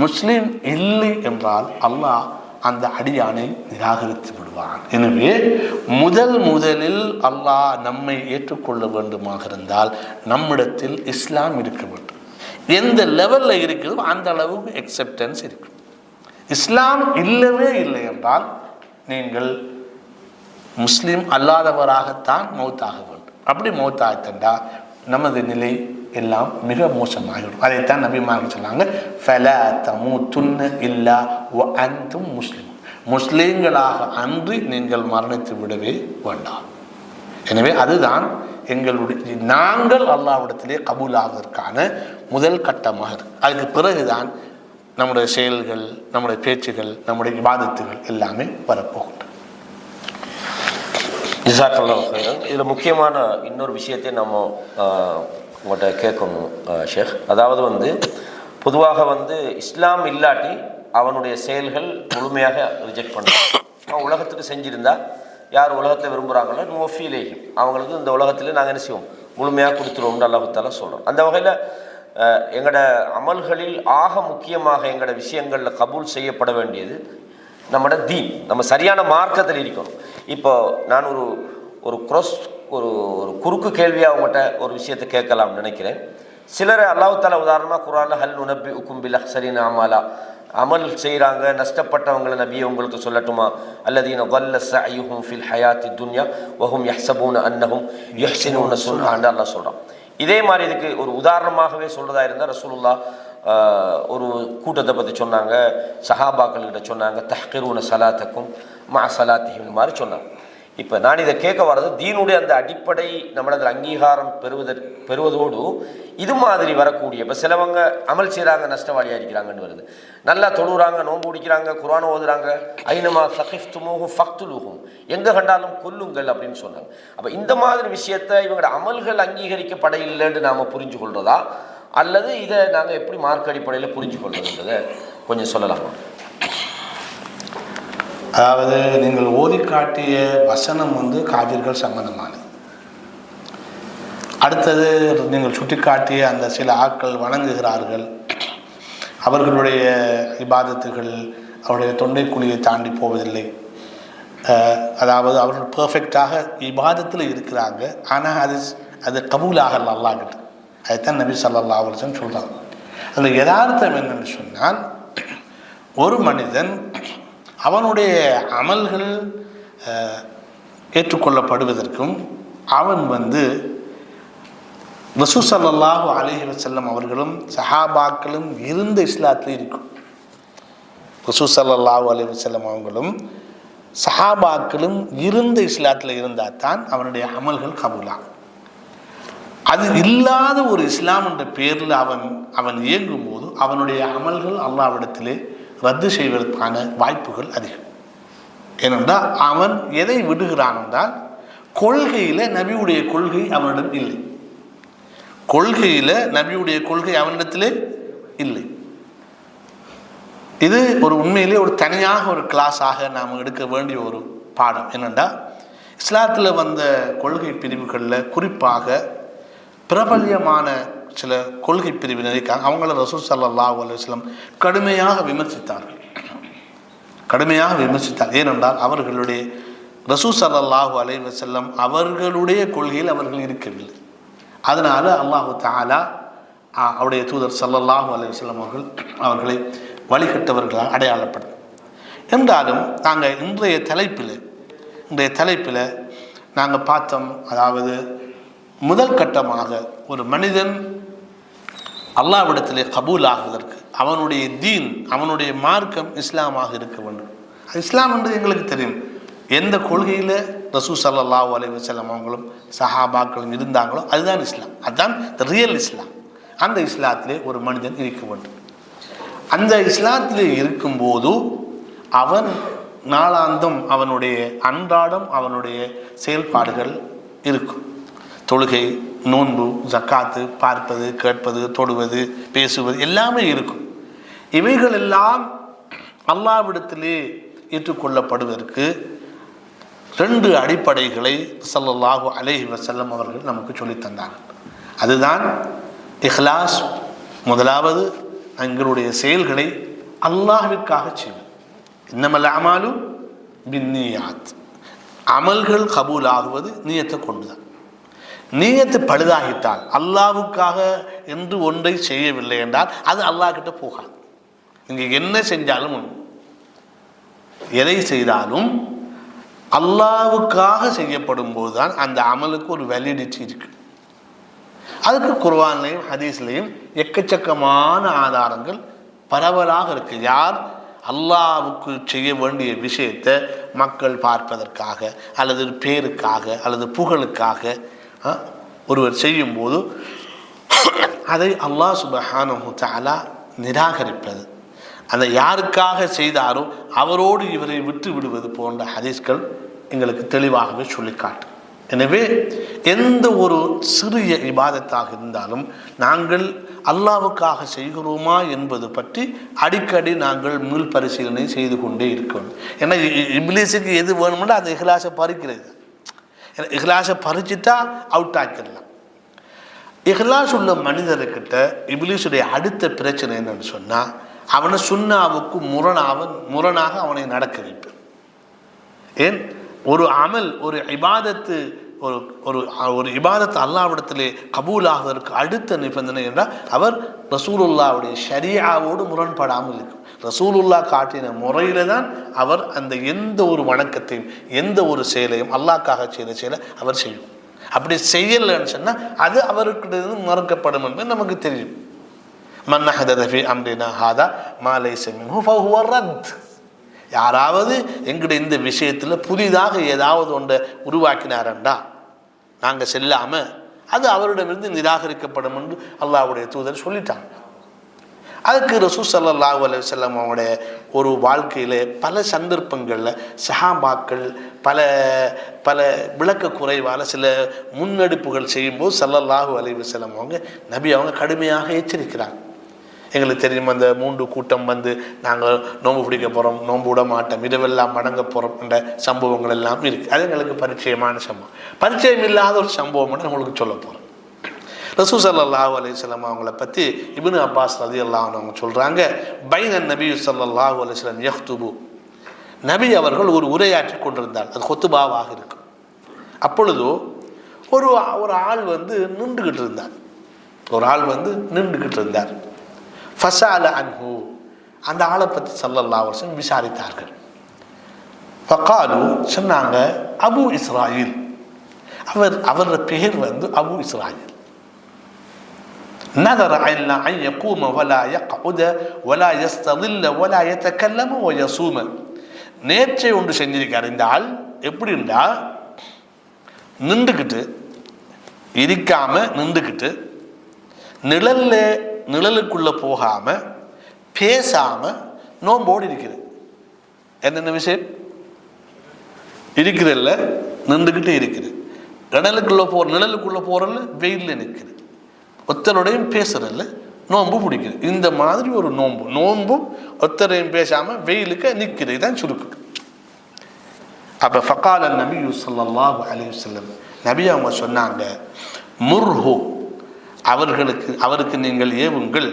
முஸ்லீம் இல்லை என்றால் அல்லாஹ் அந்த அடியானை நிராகரித்து விடுவான். எனவே முதலில் அல்லாஹ் நம்மை ஏற்றுக்கொள்ள வேண்டுமாக இருந்தால் நம்மிடத்தில் இஸ்லாம் இருக்க வேண்டும். எந்த லெவலில் இருக்குதோ அந்த அளவுக்கு அக்செப்டன்ஸ் இருக்கு. இஸ்லாம் இல்லவே இல்லை என்றால் நீங்கள் முஸ்லீம் அல்லாதவராகத்தான் மௌத்தாக வேண்டும். அப்படி மௌத்தாகத்தண்டா நமது நிலை எல்லாம் மிக மோசமாகிவிடும். அதைத்தான் நபிமார்கள் சொன்னாங்க, ஃபலா தமூதுன்ன இல்லா வ அன்தும் முஸ்லிம், முஸ்லீம்களாக அன்றி நீங்கள் மரணித்து விடவே வேண்டாம். எனவே அதுதான் எங்களுடைய, நாங்கள் அல்லாஹ்விடத்திலே கபூலாவதற்கான முதல் கட்டமாக இருக்கு. அதுக்கு பிறகுதான் நம்முடைய செயல்கள், நம்முடைய பேச்சுகள், நம்முடைய இபாதத்துகள் எல்லாமே வரப்போகின்றன.
ஜஸாக்கல்லாஹு ஹைரன். இதில் முக்கியமான இன்னொரு விஷயத்தை நம்ம உங்கள்கிட்ட கேட்கணும் ஷேக். அதாவது பொதுவாக இஸ்லாம் இல்லாட்டி அவனுடைய செயல்கள் முழுமையாக ரிஜெக்ட் பண்ணுறான். அவன் உலகத்துக்கு செஞ்சிருந்தா, யார் உலகத்தை விரும்புகிறாங்களோ நோஃபீலேயும் அவங்களுக்கு இந்த உலகத்தில் நாங்கள் என்ன செய்வோம், முழுமையாக கொடுத்துருவோம்னு அல்லாஹ் தஆலா சொல்கிறோம். அந்த வகையில் எங்களோட அமல்களில் ஆக முக்கியமாக எங்களோட விஷயங்களில் கபூல் செய்யப்பட வேண்டியது நம்மளோட தீன், நம்ம சரியான மார்க்கத்தில் இருக்கணும். இப்போ நான் ஒரு குறுக்கு கேள்வியாக அவங்கள்ட்ட ஒரு விஷயத்தை கேட்கலாம்னு நினைக்கிறேன். சிலரை அல்லாஹ் தஆலா உதாரணமாக குர்ஆனில் ஹல் நுனப்பிஉக்கும் பில் அக்ஸரின அமலா, அமல் செய்கிறாங்க நஷ்டப்பட்டவங்களை நபியை உங்களுக்கு சொல்லட்டுமா, அல்லதீன ضل سعيهم في الحياة الدنيا وهم يحسبون انهم يحسنون صنعا அல்லாஹ் சொல்றான். இதே மாதிரி இதுக்கு ஒரு உதாரணமாகவே சொல்றதா இருந்தால் ரசூலுல்லாஹ் ஒரு கூட்டத்தை பற்றி சொன்னாங்க, சஹாபாக்கள்கிட்ட சொன்னாங்க, தஹ்கிரூன ஸலாத்தக்கும் மா ஸலாத்திஹிம் மாதிரி சொன்னாங்க. இப்போ நான் இதை கேட்க வர்றது, தீனுடைய அந்த அடிப்படை நம்மளதில் அங்கீகாரம் பெறுவதோடு இது மாதிரி வரக்கூடிய, இப்போ சிலவங்க அமல் செய்கிறாங்க நஷ்டவாளியாக இருக்கிறாங்கன்னு வருது, நல்லா தொழுகிறாங்க, நோன்பு பிடிக்கிறாங்க, குர்ஆன் ஓதுறாங்க, ஐனமா ஸகிஃப்துமூஹும் ஃபக்துலூஹும், எங்கே கண்டாலும் கொல்லுங்கள் அப்படின்னு சொன்னாங்க. அப்போ இந்த மாதிரி விஷயத்தை இவங்களோட அமல்கள் அங்கீகரிக்கப்பட இல்லைன்னு நாம் புரிஞ்சு கொள்றதா, அல்லது இதை நாங்கள் எப்படி மார்க் அடிப்படையில் புரிஞ்சு கொள்றதுன்றதை கொஞ்சம் சொல்லலாமா?
அதாவது நீங்கள் ஓதி காட்டிய வசனம் காபிர்கள் சம்பந்தமானது. அடுத்தது நீங்கள் சுட்டிக்காட்டிய அந்த சில ஆட்கள் வணங்குகிறார்கள், அவர்களுடைய இபாதத்துகள் அவருடைய தொண்டைக்குழியை தாண்டி போவதில்லை. அதாவது அவர்கள் பர்ஃபெக்டாக இபாதத்தில் இருக்கிறாங்க, ஆனால் அது கபூலாகல அல்லாஹ்கிட்ட. அதுதான் நபி ஸல்லல்லாஹு அலைஹி வஸல்லம் சொல்கிறாங்க. அந்த யதார்த்தம் என்னன்னு சொன்னால், ஒரு மனிதன் அவனுடைய அமல்கள் ஏற்றுக்கொள்ளப்படுவதற்கும் அவன் ரசூல் ஸல்லல்லாஹு அலைஹி வஸல்லம் அவர்களும் சஹாபாக்களும் இருந்த இஸ்லாத்தில் இருக்கும். ரசூல் ஸல்லல்லாஹு அலைஹி வஸல்லம் அவங்களும் சஹாபாக்களும் இருந்த இஸ்லாத்தில் இருந்தால் தான் அவனுடைய அமல்கள் கபூலாகும். அது இல்லாத ஒரு இஸ்லாம் என்ற பேரில் அவன் இயங்கும் போது அவனுடைய அமல்கள் அல்லாஹ்விடத்திலே ரத்து செய்வதற்கான வாய்ப்புகள் அதிகம். ஏனென்றால் அவன் எதை விடுகிறான் என்றால், கொள்கையில் நபியுடைய கொள்கை அவனிடம் இல்லை. கொள்கையில் நபியுடைய கொள்கை அவனிடத்திலே இல்லை. இது ஒரு உண்மையிலே ஒரு தனியாக ஒரு கிளாஸாக நாம் எடுக்க வேண்டிய ஒரு பாடம். என்னென்றால், இஸ்லாத்தில் வந்த கொள்கை பிரிவுகளில் குறிப்பாக பிரபல்யமான சில கொள்கை பிரிவினர் இருக்காங்க. அவங்கள ரசூல் ஸல்லல்லாஹு அலைஹி வஸல்லம் கடுமையாக விமர்சித்தார்கள். ஏனென்றால் அவர்களுடைய ரசூல் ஸல்லல்லாஹு அலைஹி வஸல்லம் அவர்களுடைய கொள்கையில் அவர்கள் இருக்கவில்லை. அதனால அல்லாஹு தஆலா அவருடைய தூதர் ஸல்லல்லாஹு அலைஹி வஸல்லம் அவர்களை வழிகட்டவர்களால் அடையாளப்படும். என்றாலும் நாங்கள் இன்றைய தலைப்பில் நாங்கள் பார்த்தோம், அதாவது முதல் கட்டமாக ஒரு மனிதன் அல்லாஹ்விடத்திலே கபூல் ஆகுவதற்கு அவனுடைய தீன், அவனுடைய மார்க்கம் இஸ்லாமாக இருக்க வேண்டும். இஸ்லாம் என்று எங்களுக்கு தெரியும். எந்த கொள்கையில் ரசூல் ஸல்லல்லாஹு அலைஹி வஸல்லம் அவங்களும் சஹாபாக்களும் இருந்தாங்களோ அதுதான் இஸ்லாம். அதுதான் ரியல் இஸ்லாம். அந்த இஸ்லாத்திலே ஒரு மனிதன் இருக்க வேண்டும். அந்த இஸ்லாத்திலே இருக்கும்போது அவன் நாளாந்தம் அவனுடைய அன்றாடம் அவனுடைய செயல்பாடுகள் இருக்கும். தொழுகை, நோன்பு, ஜக்காத்து, பார்ப்பது, கேட்பது, தொடுவது, பேசுவது எல்லாமே இருக்கும். இவைகள் எல்லாம் அல்லாஹ்விடத்திலே ஏற்றுக்கொள்ளப்படுவதற்கு 2 அடிப்படைகளை ஸல்லல்லாஹு அலைஹி வஸல்லம் அவர்கள் நமக்கு சொல்லித் தந்தார்கள். அதுதான் இஹ்லாஸ். முதலாவது, எங்களுடைய செயல்களை அல்லாஹ்விற்காக செய்வது. இன்னமல் அமாலு பின்னியாத். அமல்கள் கபூல் ஆகுவது நீயத்தை கொண்டுதான். நீயத்து பழுதாகிட்டால், அல்லாஹ்வுக்காக என்று ஒன்றை செய்யவில்லை என்றால் அது அல்லாஹ் கிட்ட போகாது. நீங்கள் என்ன செஞ்சாலும், எதை செய்தாலும் அல்லாஹ்வுக்காக செய்யப்படும் போது தான் அந்த அமலுக்கு ஒரு வேலிடிட்டி இருக்கு. அதுக்கு குர்ஆன்லையும் ஹதீஸ்லையும் எக்கச்சக்கமான ஆதாரங்கள் பரவலாக இருக்கு. யார் அல்லாஹ்வுக்கு செய்ய வேண்டிய விஷயத்தை மக்கள் பார்ப்பதற்காக அல்லது பேருக்காக அல்லது புகழுக்காக ஒருவர் செய்யும்போது அதை அல்லாஹ் சுப்ஹானஹு தஆலா நிராகரிப்பது, அந்த யாருக்காக செய்தாரோ அவரோடு இவரை விட்டு விடுவது போன்ற ஹதீஸ்கள் எங்களுக்கு தெளிவாகவே சொல்லிக்காட்டும். எனவே எந்த ஒரு சிறிய இபாதத்தாக இருந்தாலும் நாங்கள் அல்லாஹ்வுக்காக செய்கிறோமா என்பது பற்றி அடிக்கடி நாங்கள் மீள் பரிசீலனை செய்து கொண்டே இருக்கணும். ஏன்னா இப்லீஸுக்கு எது வேணும்னா அது இஹ்லாஸை பறிக்கிறது. இஹ்லாஸை பறிச்சுட்டா அவுட் ஆக்கிடலாம். இஹ்லாஸ் உள்ள மனிதர்கிட்ட இப்லீஸுடைய அடுத்த பிரச்சனை என்னன்னு சொன்னால், அவனை சுன்னாவுக்கு முரணாக அவனை நடக்க வைப்பார். ஏன் ஒரு அமல், ஒரு இபாதத்து, ஒரு இபாதத்து அல்லாஹ்விடத்திலே கபூலாகுவதற்கு அடுத்த நிபந்தனை என்றால் அவர் ரசூலுல்லாவுடைய ஷரியாவோடு முரண்படாமல் இருக்கும். ரசூலுல்லா காட்டின முறையில தான் அவர் அந்த எந்த ஒரு வணக்கத்தையும் எந்த ஒரு செயலையும் அல்லாஹ்க்காக செய்த செயலை அவர் செய்யும். அப்படி செய்யலைன்னு சொன்னால் அது அவருக்கு மறுக்கப்படும் என்பது நமக்கு தெரியும். மன் அஹதத ஃபீ அம்ரினா ஹாதா மா லைஸ மின்ஹு ஃபஹுவ ரத். யாராவது எங்களுடைய இந்த விஷயத்தில் புதிதாக ஏதாவது ஒன்றை உருவாக்கினாரண்டா நாங்கள் செல்லாமல் அது அவரிடமிருந்து நிராகரிக்கப்படும் என்று அல்லாஹ்வுடைய தூதர் சொல்லிட்டாங்க. அதுக்கு ரசூல் ஸல்லல்லாஹு அலைஹி வஸல்லம் அவங்களுடைய ஒரு வாழ்க்கையில் பல சந்தர்ப்பங்களில் சஹாபாக்கள் பல விளக்க குறைவால் சில முன்னெடுப்புகள் செய்யும்போது ஸல்லல்லாஹு அலைஹி வஸல்லம் அவங்க கடுமையாக எச்சரிக்கிறாங்க. எங்களுக்கு தெரியும் அந்த 3 கூட்டம் வந்து நாங்கள் நோன்பு பிடிக்க போகிறோம், நோன்பு விட மாட்டோம், இரவெல்லாம் மடங்க போகிறோம் என்ற சம்பவங்கள் எல்லாம் இருக்குது. அது எங்களுக்கு பரிச்சயமான சம்பவம். பரிச்சயம் இல்லாத ஒரு சம்பவம் உங்களுக்கு சொல்ல போகிறோம். ரசூல் ஸல்லல்லாஹு அலைஹி வஸல்லம் அவங்கள பற்றி இப்னு அப்பாஸ் ரலியல்லாஹு அன்ஹு அவங்க சொல்கிறாங்க, பைன நபி ஸல்லல்லாஹு அலைஹி வஸல்லம் யக்துபு, நபி அவர்கள் ஒரு உரையாற்றி கொண்டிருந்தார். அது ஹுத்பாவாக இருக்கும். அப்பொழுது ஒரு ஆள் வந்து நின்றுகிட்டு இருந்தார். ஃபஸஅல அன்ஹு, அந்த ஆளை பற்றி ஸல்லல்லாஹு அலைஹி வஸல்லம் விசாரித்தார்கள். ஃபகாலு, சொன்னாங்க, அபு இஸ்ராயில், அவரோட பெயர் வந்து அபு இஸ்ராயில். நதர இல்லா அன் யகூம வலா யக்உத வலா யஸ்ததில்ல வலா யதகல்லம வயஸூம. நேர்ச்சை ஒன்று செஞ்சிருக்கார் இந்த ஆள். எப்படின்னா, நின்றுக்கிட்டு இருக்காம, நின்றுக்கிட்டு நிழலுக்குள்ள போகாம பேசாம நோம்போடு இருக்குது. என்னென்ன விஷயம் இருக்கிறல்ல, நின்றுக்கிட்டு இருக்குது, நிழலுக்குள்ள போறல, வெயில்ல நிற்குது, ஒத்தரோடையும் பேசுறதில்ல, நோன்பு பிடிக்குது. இந்த மாதிரி ஒரு நோன்பும் ஒத்தரையும் பேசாம வெயிலுக்கு நிற்குது. இதுதான் சுருக்கு. அப்ப ஃபகால நபி ஸல்லல்லாஹு அலைஹி வஸல்லம், நபி அவங்க சொன்னாங்க, முர்ஹு, அவருக்கு நீங்கள் ஏவுங்கள்,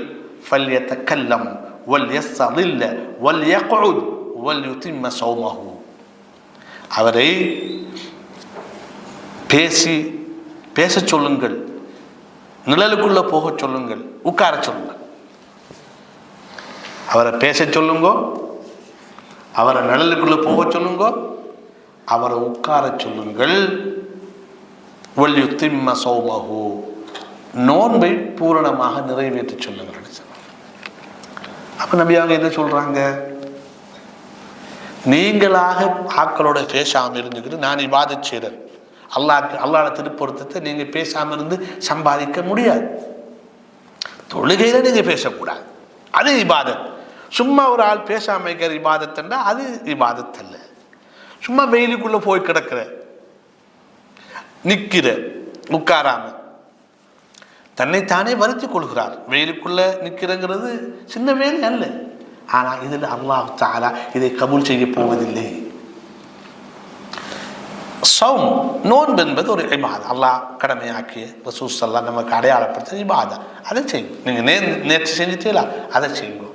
ஃபல்யதகல்லம் வல்யஸ்ததில்ல வல்யக்உத் வல்யுதிம்ம ஸௌமஹு, அவரை பேச சொல்லுங்கள், நிழலுக்குள்ள போக சொல்லுங்கள், உட்கார சொல்லுங்கள். அவரை பேச சொல்லுங்க, அவரை நிழலுக்குள்ள போக சொல்லுங்க, அவரை உட்கார சொல்லுங்கள். வல்யுதிம்ம ஸௌமஹு, நோன்பை பூரணமாக நிறைவேற்றி சொல்லுங்கள். அப்ப நபியாக என்ன சொல்றாங்க, நீங்களாக ஆக்களோட பேசாம இருந்துக்கிட்டு நான் இபாதத் செய்றேன், அல்லாஹ்வோட திருப்பொருத்தத்தை நீங்க பேசாம இருந்து சம்பாதிக்க முடியாது. தொழுகையில நீங்க பேசக்கூடாது, அது இபாதத். சும்மா ஒரு ஆள் பேசாம இருக்கிற இபாதத்துன்னா அது இபாதத் அல்ல. சும்மா வெயிலுக்குள்ள போய் கிடக்கிற, நிக்கிற, உட்காராம தன்னைத்தானே வருத்திக் கொள்கிறார். வெயிலுக்குள்ள நிற்கிறங்கிறது சின்ன வேலை அல்ல. ஆனால் இதில் அல்லாஹ் தஆலா இதை கபூல் செய்ய போவதில்லை. சௌம், நோன்பு என்பது ஒரு இபாதத். அல்லாஹ் கடமையாக்கிய ரசூல் ஸல்லல்லாஹு நமக்கு அடையாளப்படுத்த இபாதத். அதை செய்யும். நீங்கள் நேற்று செஞ்சுட்டீங்களா, அதை செய்யுங்க.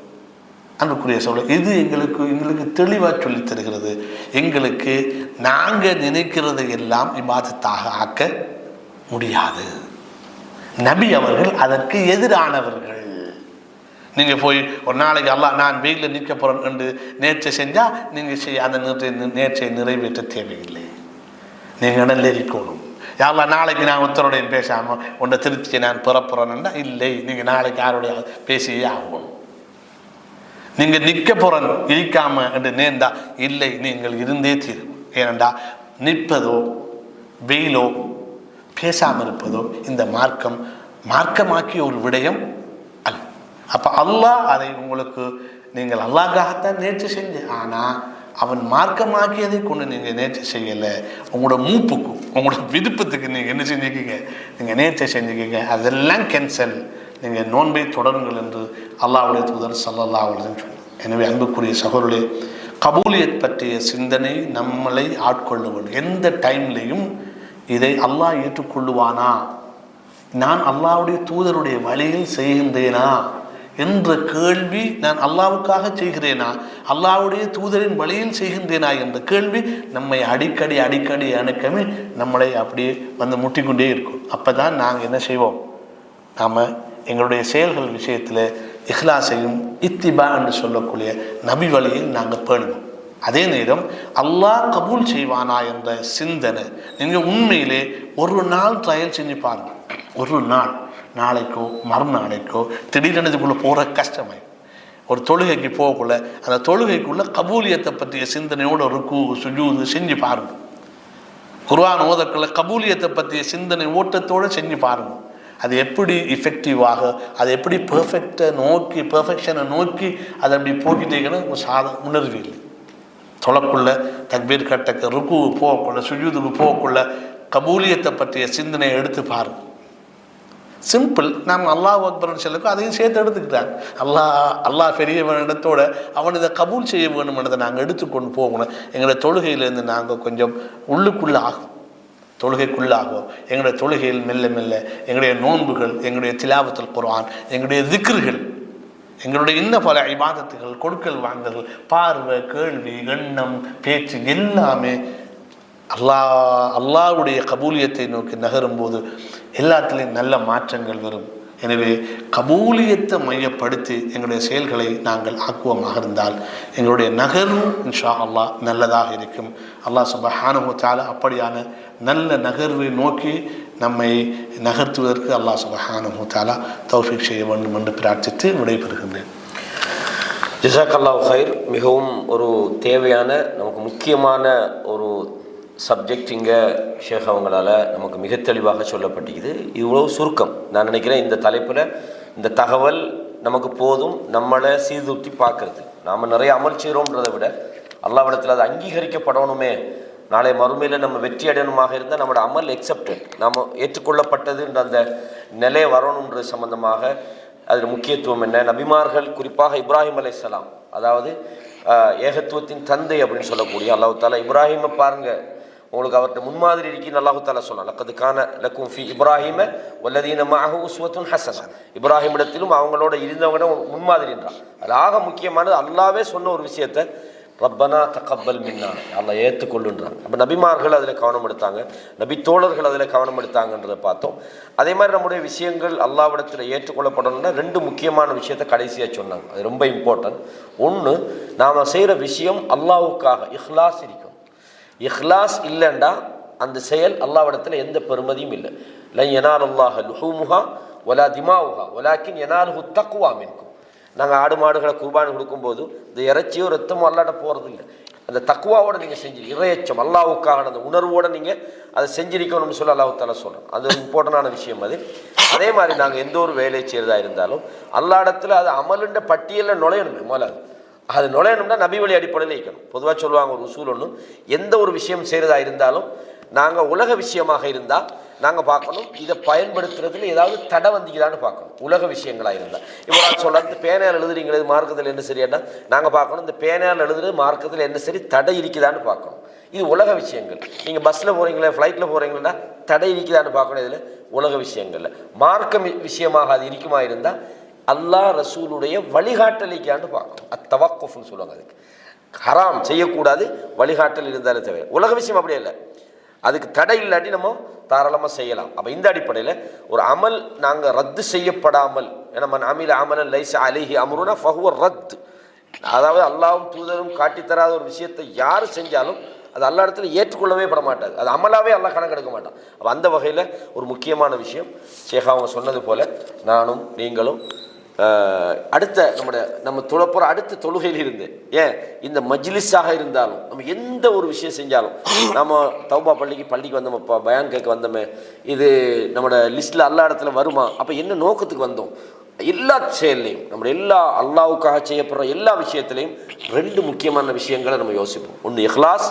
அன்புக்குரிய சொல்ல, இது எங்களுக்கு தெளிவாக சொல்லித் தருகிறது. எங்களுக்கு நாங்கள் நினைக்கிறதை எல்லாம் இபாதத்தாக ஆக்க முடியாது. நபி அவர்கள் அதற்கு எதிரானவர்கள். நீங்க போய் ஒரு நாளைக்கு அல்லாஹ் நான் வெயிலில் நிற்க போறேன் என்று நேர்ச்சை செஞ்சா நீங்க அந்த நேர்ச்சை நிறைவேற்ற தேவையில்லை. நீங்க இடல்ல இருக்கணும். யாரெல்லாம் நாளைக்கு நான் ஒருத்தருடைய பேசாம உன்னை திருச்சி நான் புறப்புறேன்னா இல்லை, நீங்க நாளைக்கு யாருடைய பேசியே ஆகணும். நீங்க நிற்க போறன் இருக்காம என்று நேர்ந்தா இல்லை, நீங்கள் இருந்தே தீரும். ஏனென்றா நிற்பதோ வெயிலோ பேசாமல் இருப்பதோ இந்த மார்க்கமாக்கிய ஒரு விடயம் அல்ல. அப்ப அல்லாஹ் அதை உங்களுக்கு, நீங்கள் அல்லாஹ்காகத்தான் நேர்ச்சி செஞ்ச, ஆனா அவன் மார்க்கமாக்கியதை கொண்டு நீங்க நேர்ச்சி செய்யல. உங்களோட மூப்புக்கும் உங்களோட விருப்பத்துக்கு நீங்க என்ன செஞ்சுக்கீங்க, நீங்க நேர்ச்சி செஞ்சுக்கீங்க, அதெல்லாம் கேன்சல். நீங்க நோன்பை தொடருங்கள் என்று அல்லாஹ்வுடைய தூதர் ஸல்லல்லாஹு அலைஹி வஸல்லம் சொன்னார். எனவே அன்புக்குரிய சகோதரர்களே, கபூலியத் பற்றிய சிந்தனை நம்மளை ஆட்கொள்ள வேண்டும். எந்த டைம்லையும் இதை அல்லாஹ் ஏற்றுக்கொள்ளுவானா, நான் அல்லாஹ்வுடைய தூதருடைய வழியில் செய்கின்றேனா என்ற கேள்வி, நான் அல்லாஹ்வுக்காக செய்கிறேனா, அல்லாஹ்வுடைய தூதரின் வழியில் செய்கின்றேனா என்ற கேள்வி நம்மை அடிக்கடி அணுக்கமே நம்மளை அப்படியே வந்து முட்டிக்கொண்டே இருக்கும். அப்பதான் நாங்கள் என்ன செய்வோம், நாம் எங்களுடைய செயல்கள் விஷயத்தில் இஹ்லாஸையும் இத்திபா என்று சொல்லக்கூடிய நபி வழியில் நாங்கள் பேணுவோம். அதே நேரம் அல்லாஹ் கபூல் செய்வானா என்ற சிந்தனை நீங்கள் உண்மையிலே ஒரு நாள் ட்ரையல் செஞ்சு பாருங்க. ஒரு நாள், நாளைக்கோ மறுநாளைக்கோ திடீரென இதுக்குள்ளே போகிற கஷ்டமை. ஒரு தொழுகைக்கு போகக்குள்ள அந்த தொழுகைக்குள்ள கபூலியத்தை பற்றிய சிந்தனையோட ருக்கு சுஜூது செஞ்சு பாருங்க. குர்ஆன் ஓதக்குள்ள கபூலியத்தை பற்றிய சிந்தனை ஓட்டத்தோடு செஞ்சு பாருங்க. அது எப்படி இஃபெக்டிவாக, அது எப்படி பெர்ஃபெக்ஷனை நோக்கி அதை அப்படி போக்கிட்டீங்கன்னா உணர்வு இல்லை. தொலைக்குள்ள தக்பீர் கட்டக்கு ருக்கு போகக்குள்ள சுஜூதுக்கு போகக்குள்ள கபூலியத்தை பற்றிய சிந்தனையை எடுத்து பாருங்க. சிம்பிள். நாம் அல்லாஹ் அக்பர்னு சொல்லுக்கோ அதையும் சேர்த்து எடுத்துக்கிட்டாங்க. அல்லாஹ் பெரியவன் இடத்தோட அவன் இதை கபூல் செய்ய வேணும்ன்றதை நாங்கள் எடுத்துக்கொண்டு போகணும். எங்களுடைய தொழுகையிலேருந்து நாங்கள் கொஞ்சம் உள்ளுக்குள்ளே ஆகும், தொழுகைக்குள்ளாகும். எங்களுடைய தொழுகையில் மெல்ல மெல்ல எங்களுடைய நோன்புகள், எங்களுடைய திலாவத்துல் குர்ஆன், எங்களுடைய திக்ர்கள், எங்களுடைய இன்ன பல இபாதத்துகள், கொடுக்கல் வாங்கல்கள், பார்வை, கேள்வி, எண்ணம், பேச்சு எல்லாமே அல்லாஹ்வுடைய கபூலியத்தை நோக்கி நகரும் போது எல்லாத்துலேயும் நல்ல மாற்றங்கள் வரும். எனவே கபூலியத்தை மையப்படுத்தி எங்களுடைய செயல்களை நாங்கள் ஆக்குவமாக இருந்தால் எங்களுடைய நகர்வும் இன்ஷா அல்லாஹ் நல்லதாக இருக்கும். அல்லாஹ் சுப்ஹானஹு வ தஆலா அப்படியான நல்ல நகர்வை நோக்கி நம்மை நகர்த்துவதற்கு அல்லாஹ் சுப்ஹானஹு வ தஆலா தௌஃபீக் செய்ய வேண்டும் என்று பிரார்த்தித்து விடைபெறுகின்றேன்.
ஜஸாக்கல்லாஹு ஹைர். மிகவும் ஒரு தேவையான, நமக்கு முக்கியமான ஒரு சப்ஜெக்ட் இங்கே ஷேக் அவங்களால் நமக்கு மிக தெளிவாக சொல்லப்பட்டிருக்குது. இவ்வளோ சுருக்கம். நான் நினைக்கிறேன் இந்த தலைப்பில் இந்த தகவல் நமக்கு போதும். நம்மளை சீர்தூக்கி பார்க்கறது, நாம் நிறைய அமல் செய்கிறோன்றதை விட அல்லாஹ்விடத்தில் அது அங்கீகரிக்கப்படணுமே, நாளை மறுமையில் நம்ம வெற்றி அடையணுமாக இருந்தால் நம்மளோட அமல் எக்ஸப்டட், நாம் ஏற்றுக்கொள்ளப்பட்டதுன்ற அந்த நிலை வரணுன்றது சம்பந்தமாக அதில் முக்கியத்துவம் என்ன. நபிமார்கள், குறிப்பாக இப்ராஹிம் அலைஹிஸ்ஸலாம், அதாவது ஏகத்துவத்தின் தந்தை அப்படின்னு சொல்லக்கூடிய அல்லாஹ் தஆலா இப்ராஹிமை பாருங்கள், உங்களுக்கு அவர்கிட்ட முன்மாதிரி இருக்குன்னு அல்லாஹ் தஆலா சொன்னான். லக்கத் கான லக்கும் ஃபீ இப்ராஹிம வல்லதீன மஅஹு உஸ்வத்துன் ஹஸனா. இப்ராஹிம் இடத்திலும் அவங்களோட இருந்தவங்க முன்மாதிரின்றான். அது ஆக முக்கியமானது. அல்லாஹ்வே சொன்ன ஒரு விஷயத்தை ரப்பனா தகப்பல் மின்னா, அல்லாஹ் ஏற்றுக்கொள்ளுன்றாங்க. அப்போ நபிமார்கள் அதில் கவனம் எடுத்தாங்க, நபி தோழர்கள் அதில் கவனம் எடுத்தாங்கன்றதை பார்த்தோம். அதே மாதிரி நம்முடைய விஷயங்கள் அல்லாஹ்விடத்தில் ஏற்றுக்கொள்ளப்படணும்னா ரெண்டு முக்கியமான விஷயத்தை கடைசியாக சொன்னாங்க. அது ரொம்ப இம்பார்ட்டன்ட். ஒன்று, நாம் செய்கிற விஷயம் அல்லாஹ்வுக்காக இஹ்லாஸ் இருக்கும். இஹ்லாஸ் இல்லைண்டா அந்த செயல் அல்லாஹ்விடத்தில் எந்த பெருமதியும் இல்லை. லன் யனாலல்லாஹ லுஹூமுஹா வலா திமாவுஹா வலாக்கின் யனாலுஹு தக்வா மின்கும். நாங்கள் ஆடு மாடுகளை குர்பானி கொடுக்கும்போது இந்த இறைச்சியோ ரத்தமோ அல்லாட்ட போகிறது இல்லை. அந்த தக்குவாவோட நீங்கள் செஞ்சிருக்கீங்க, இறையச்சம் அல்லாஹ்வுக்காக அந்த உணர்வோடு நீங்கள் அதை செஞ்சிருக்கணும்னு சொல்லி அல்லாஹ் தஆலா சொல்கிறோம். அது ஒரு இம்பார்ட்டண்டான விஷயம் அது. அதே மாதிரி நாங்கள் எந்த ஒரு வேலையை செய்கிறதா இருந்தாலும் அல்லாஹ் இடத்துல அது அமலுன்ற பட்டியலில் நுழையணுமே. முதல்ல அது நுழையணும்னா நபி வழி அடிப்படையில் இருக்கணும். பொதுவாக சொல்லுவாங்க ஒரு உசூல் ஒன்று, எந்த ஒரு விஷயம் செய்கிறதா இருந்தாலும் நாங்கள் உலக விஷயமாக இருந்தால் நாங்கள் பார்க்கணும் இதை பயன்படுத்துறதுல ஏதாவது தடை வந்திக்குதான்னு பார்க்கணும். உலக விஷயங்களாக இருந்தால் இப்போ நான் சொல்கிறது பேனையால் எழுதுறீங்களே மார்க்கத்தில் என்ன சரியாட்டா நாங்கள் பார்க்கணும் இந்த பேனையால் எழுதுறது மார்க்கத்தில் என்ன சரி தடை இருக்குதான்னு பார்க்கணும். இது உலக விஷயங்கள். நீங்கள் பஸ்ஸில் போகிறீங்களா ஃப்ளைட்டில் போகிறீங்களா தடை இருக்குதான்னு பார்க்கணும். இதில் உலக விஷயங்களில் மார்க்க விஷயமாக அது இருக்குமா இருந்தால் அல்லாஹ் ரசூலுடைய வழிகாட்டலிக்கான்னு பார்க்கணும். அத்தவக்குஃப்னு சொல்லுவாங்க. அதுக்கு ஹராம் செய்யக்கூடாது, வழிகாட்டல் இருந்தாலே தவிர. உலக விஷயம் அப்படியே இல்லை, அதுக்கு தடை இல்லாட்டி நம்ம தாராளமாக செய்யலாம். அப்போ இந்த அடிப்படையில் ஒரு அமல் நாங்கள் ரத்து செய்யப்படாமல், ஏன்னா மன் அமில அமலன் லைஸ அலைஹி அம்ருனா ஃபஹுவ ரத், அதாவது அல்லாஹ்வும் தூதரும் காட்டித்தராத ஒரு விஷயத்தை யார் செஞ்சாலும் அது அல்லா இடத்துல ஏற்றுக்கொள்ளவே பட மாட்டாது, அது அமலாவே அல்லாஹ் கணக்கெடுக்க மாட்டான். அப்போ அந்த வகையில் ஒரு முக்கியமான விஷயம் ஷேக் அவங்க சொன்னது போல் நானும் நீங்களும் அடுத்த நம்ம தொழப்போகிற அடுத்த தொழுகையில் இருந்து ஏன் இந்த மஜ்லிஸாக இருந்தாலும் நம்ம எந்த ஒரு விஷயம் செஞ்சாலும், நம்ம தௌபா பள்ளிக்கு வந்தோம்ப்பா, பயான் கேட்க வந்தோமே, இது நம்மளோட லிஸ்ட்டில் அல்லா இடத்துல வருமா, அப்போ என்ன நோக்கத்துக்கு வந்தோம், எல்லா செயல்லையும் நம்ம எல்லா அல்லாஹ்வுக்காக செய்யப்படுற எல்லா விஷயத்திலையும் ரெண்டு முக்கியமான விஷயங்களை நம்ம யோசிப்போம். ஒன்று இஹ்லாஸ்,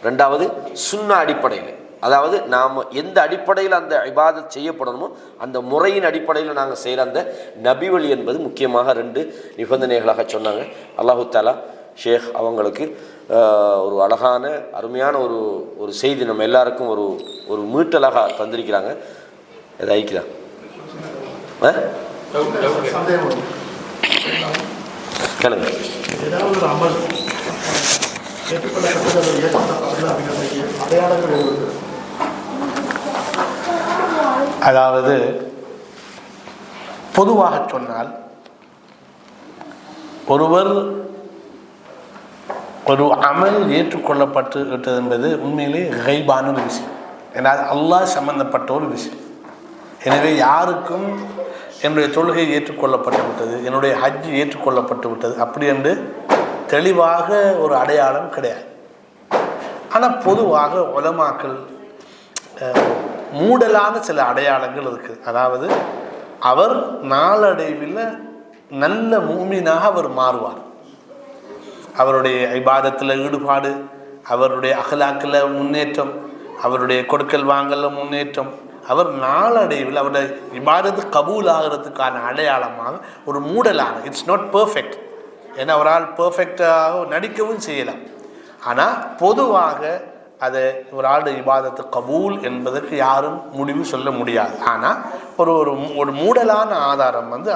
ரெண்டாவது சுன்னா அடிப்படையில், அதாவது நாம் எந்த அடிப்படையில் அந்த இபாதத் செய்யப்படணுமோ அந்த முறையின் அடிப்படையில் நாங்கள் செய்கிற அந்த நபி வழி என்பது முக்கியமாக ரெண்டு நிபந்தனைகளாக சொன்னாங்க. அல்லாஹு தஆலா ஷேக் அவங்களுக்கு ஒரு அழகான அருமையான ஒரு செய்தி நம்ம எல்லாருக்கும் ஒரு மீட்டலாக தந்திருக்கிறாங்க. அது ஐக்கிதா கேளுங்க.
அதாவது பொதுவாக சொன்னால் ஒருவர் ஒரு அமல் ஏற்றுக்கொள்ளப்பட்டு விட்டது என்பது உண்மையிலே கைபான ஒரு விஷயம், ஏன்னா அல்லாஹ் சம்பந்தப்பட்ட ஒரு விஷயம். எனவே யாருக்கும் என்னுடைய தொழுகை ஏற்றுக்கொள்ளப்பட்டு விட்டது, என்னுடைய ஹஜ் ஏற்றுக்கொள்ளப்பட்டு விட்டது அப்படி என்று தெளிவாக ஒரு அடையாளம் கிடையாது. ஆனால் பொதுவாக உலமாக்கள் மூடலான சில அடையாளங்கள் இருக்குது. அதாவது அவர் நாளடைவில் நல்ல மூமினாக அவர் மாறுவார். அவருடைய இபாதத்தில் ஈடுபாடு, அவருடைய அகலாக்கில் முன்னேற்றம், அவருடைய கொடுக்கல் வாங்கல முன்னேற்றம், அவர் நாளடைவில் அவருடைய இபாதத்து கபூல் ஆகிறதுக்கான அடையாளமாக ஒரு மூடலான, இட்ஸ் நாட் பெர்ஃபெக்ட், ஏன்னா அவரால் பெர்ஃபெக்டாக நடிக்கவும் செய்யலாம். ஆனால் பொதுவாக அதை ஒரு ஆளுடைய இபாதத்து கபூல் என்பதற்கு யாரும் முடிவு சொல்ல முடியாது. ஆனால் ஒரு ஒரு மூடலான ஆதாரம் வந்து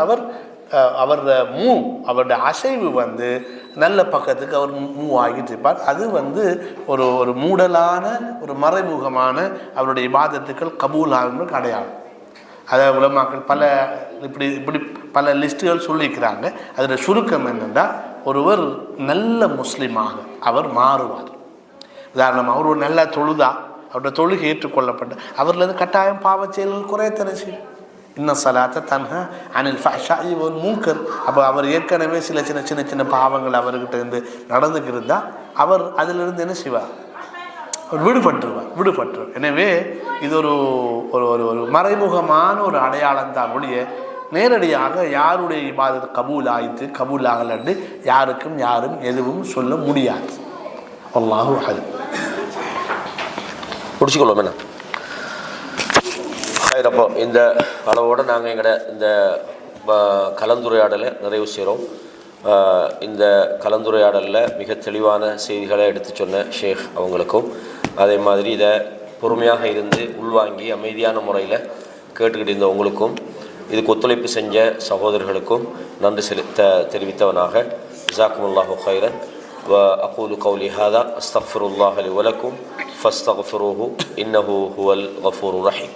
அவருடைய அசைவு வந்து நல்ல பக்கத்துக்கு அவர் மூவ் ஆகிட்டு இருப்பார். அது வந்து ஒரு மூடலான ஒரு மறைமுகமான அவருடைய இபாதத்துக்கள் கபூல் ஆகும்னு அடையாளம். அதை உலமாக்கள் இப்படி பல லிஸ்ட்டுகள் சொல்லியிருக்கிறாங்க. அதில் சுருக்கம் என்னென்னா, ஒருவர் நல்ல முஸ்லீமாக அவர் மாறுவார். உதாரணமாக அவர் ஒரு நல்ல தொழுதா, அவருடைய தொழுகை ஏற்றுக்கொள்ளப்பட்ட அவர்லேருந்து கட்டாயம் பாவச் செயல்கள் குறையத்தனை செய்யும். இன்ன சலாத்தை தன்ஹா அனில் ஃபஹ்ஷாஇ வல் முன்கர். அப்போ அவர் ஏற்கனவே சில சின்ன பாவங்கள் அவர்கிட்ட இருந்து நடந்துக்கிருந்தா அவர் அதிலிருந்து என்ன செய்வார், அவர் விடுபட்டுருவார். எனவே இது ஒரு ஒரு மறைமுகமான ஒரு அடையாளம் தான் ஒழிய நேரடியாக யாருடைய இபாதத் கபூல் ஆகலன்னு யாரும் எதுவும் சொல்ல முடியாது. அல்லாஹு அஹத்.
முடிச்சுக்கொள்வோம் என்ன. அப்போ இந்த அளவோடு நாங்கள் எங்களோட இந்த கலந்துரையாடலை நிறைவு செய்கிறோம். இந்த கலந்துரையாடலில் மிக தெளிவான செய்திகளை எடுத்து சொன்ன ஷேக் அவங்களுக்கும், அதே மாதிரி இதை பொறுமையாக இருந்து உள்வாங்கி அமைதியான முறையில் கேட்டுக்கிட்டு இருந்த உங்களுக்கும், இதுக்கு ஒத்துழைப்பு செஞ்ச சகோதரர்களுக்கும் நன்றி தெரிவித்தவனாக ஜஸாக்குமுல்லாஹு கைரன். وأقول قولي هذا أستغفر الله لي ولكم فاستغفروه إنه هو الغفور الرحيم.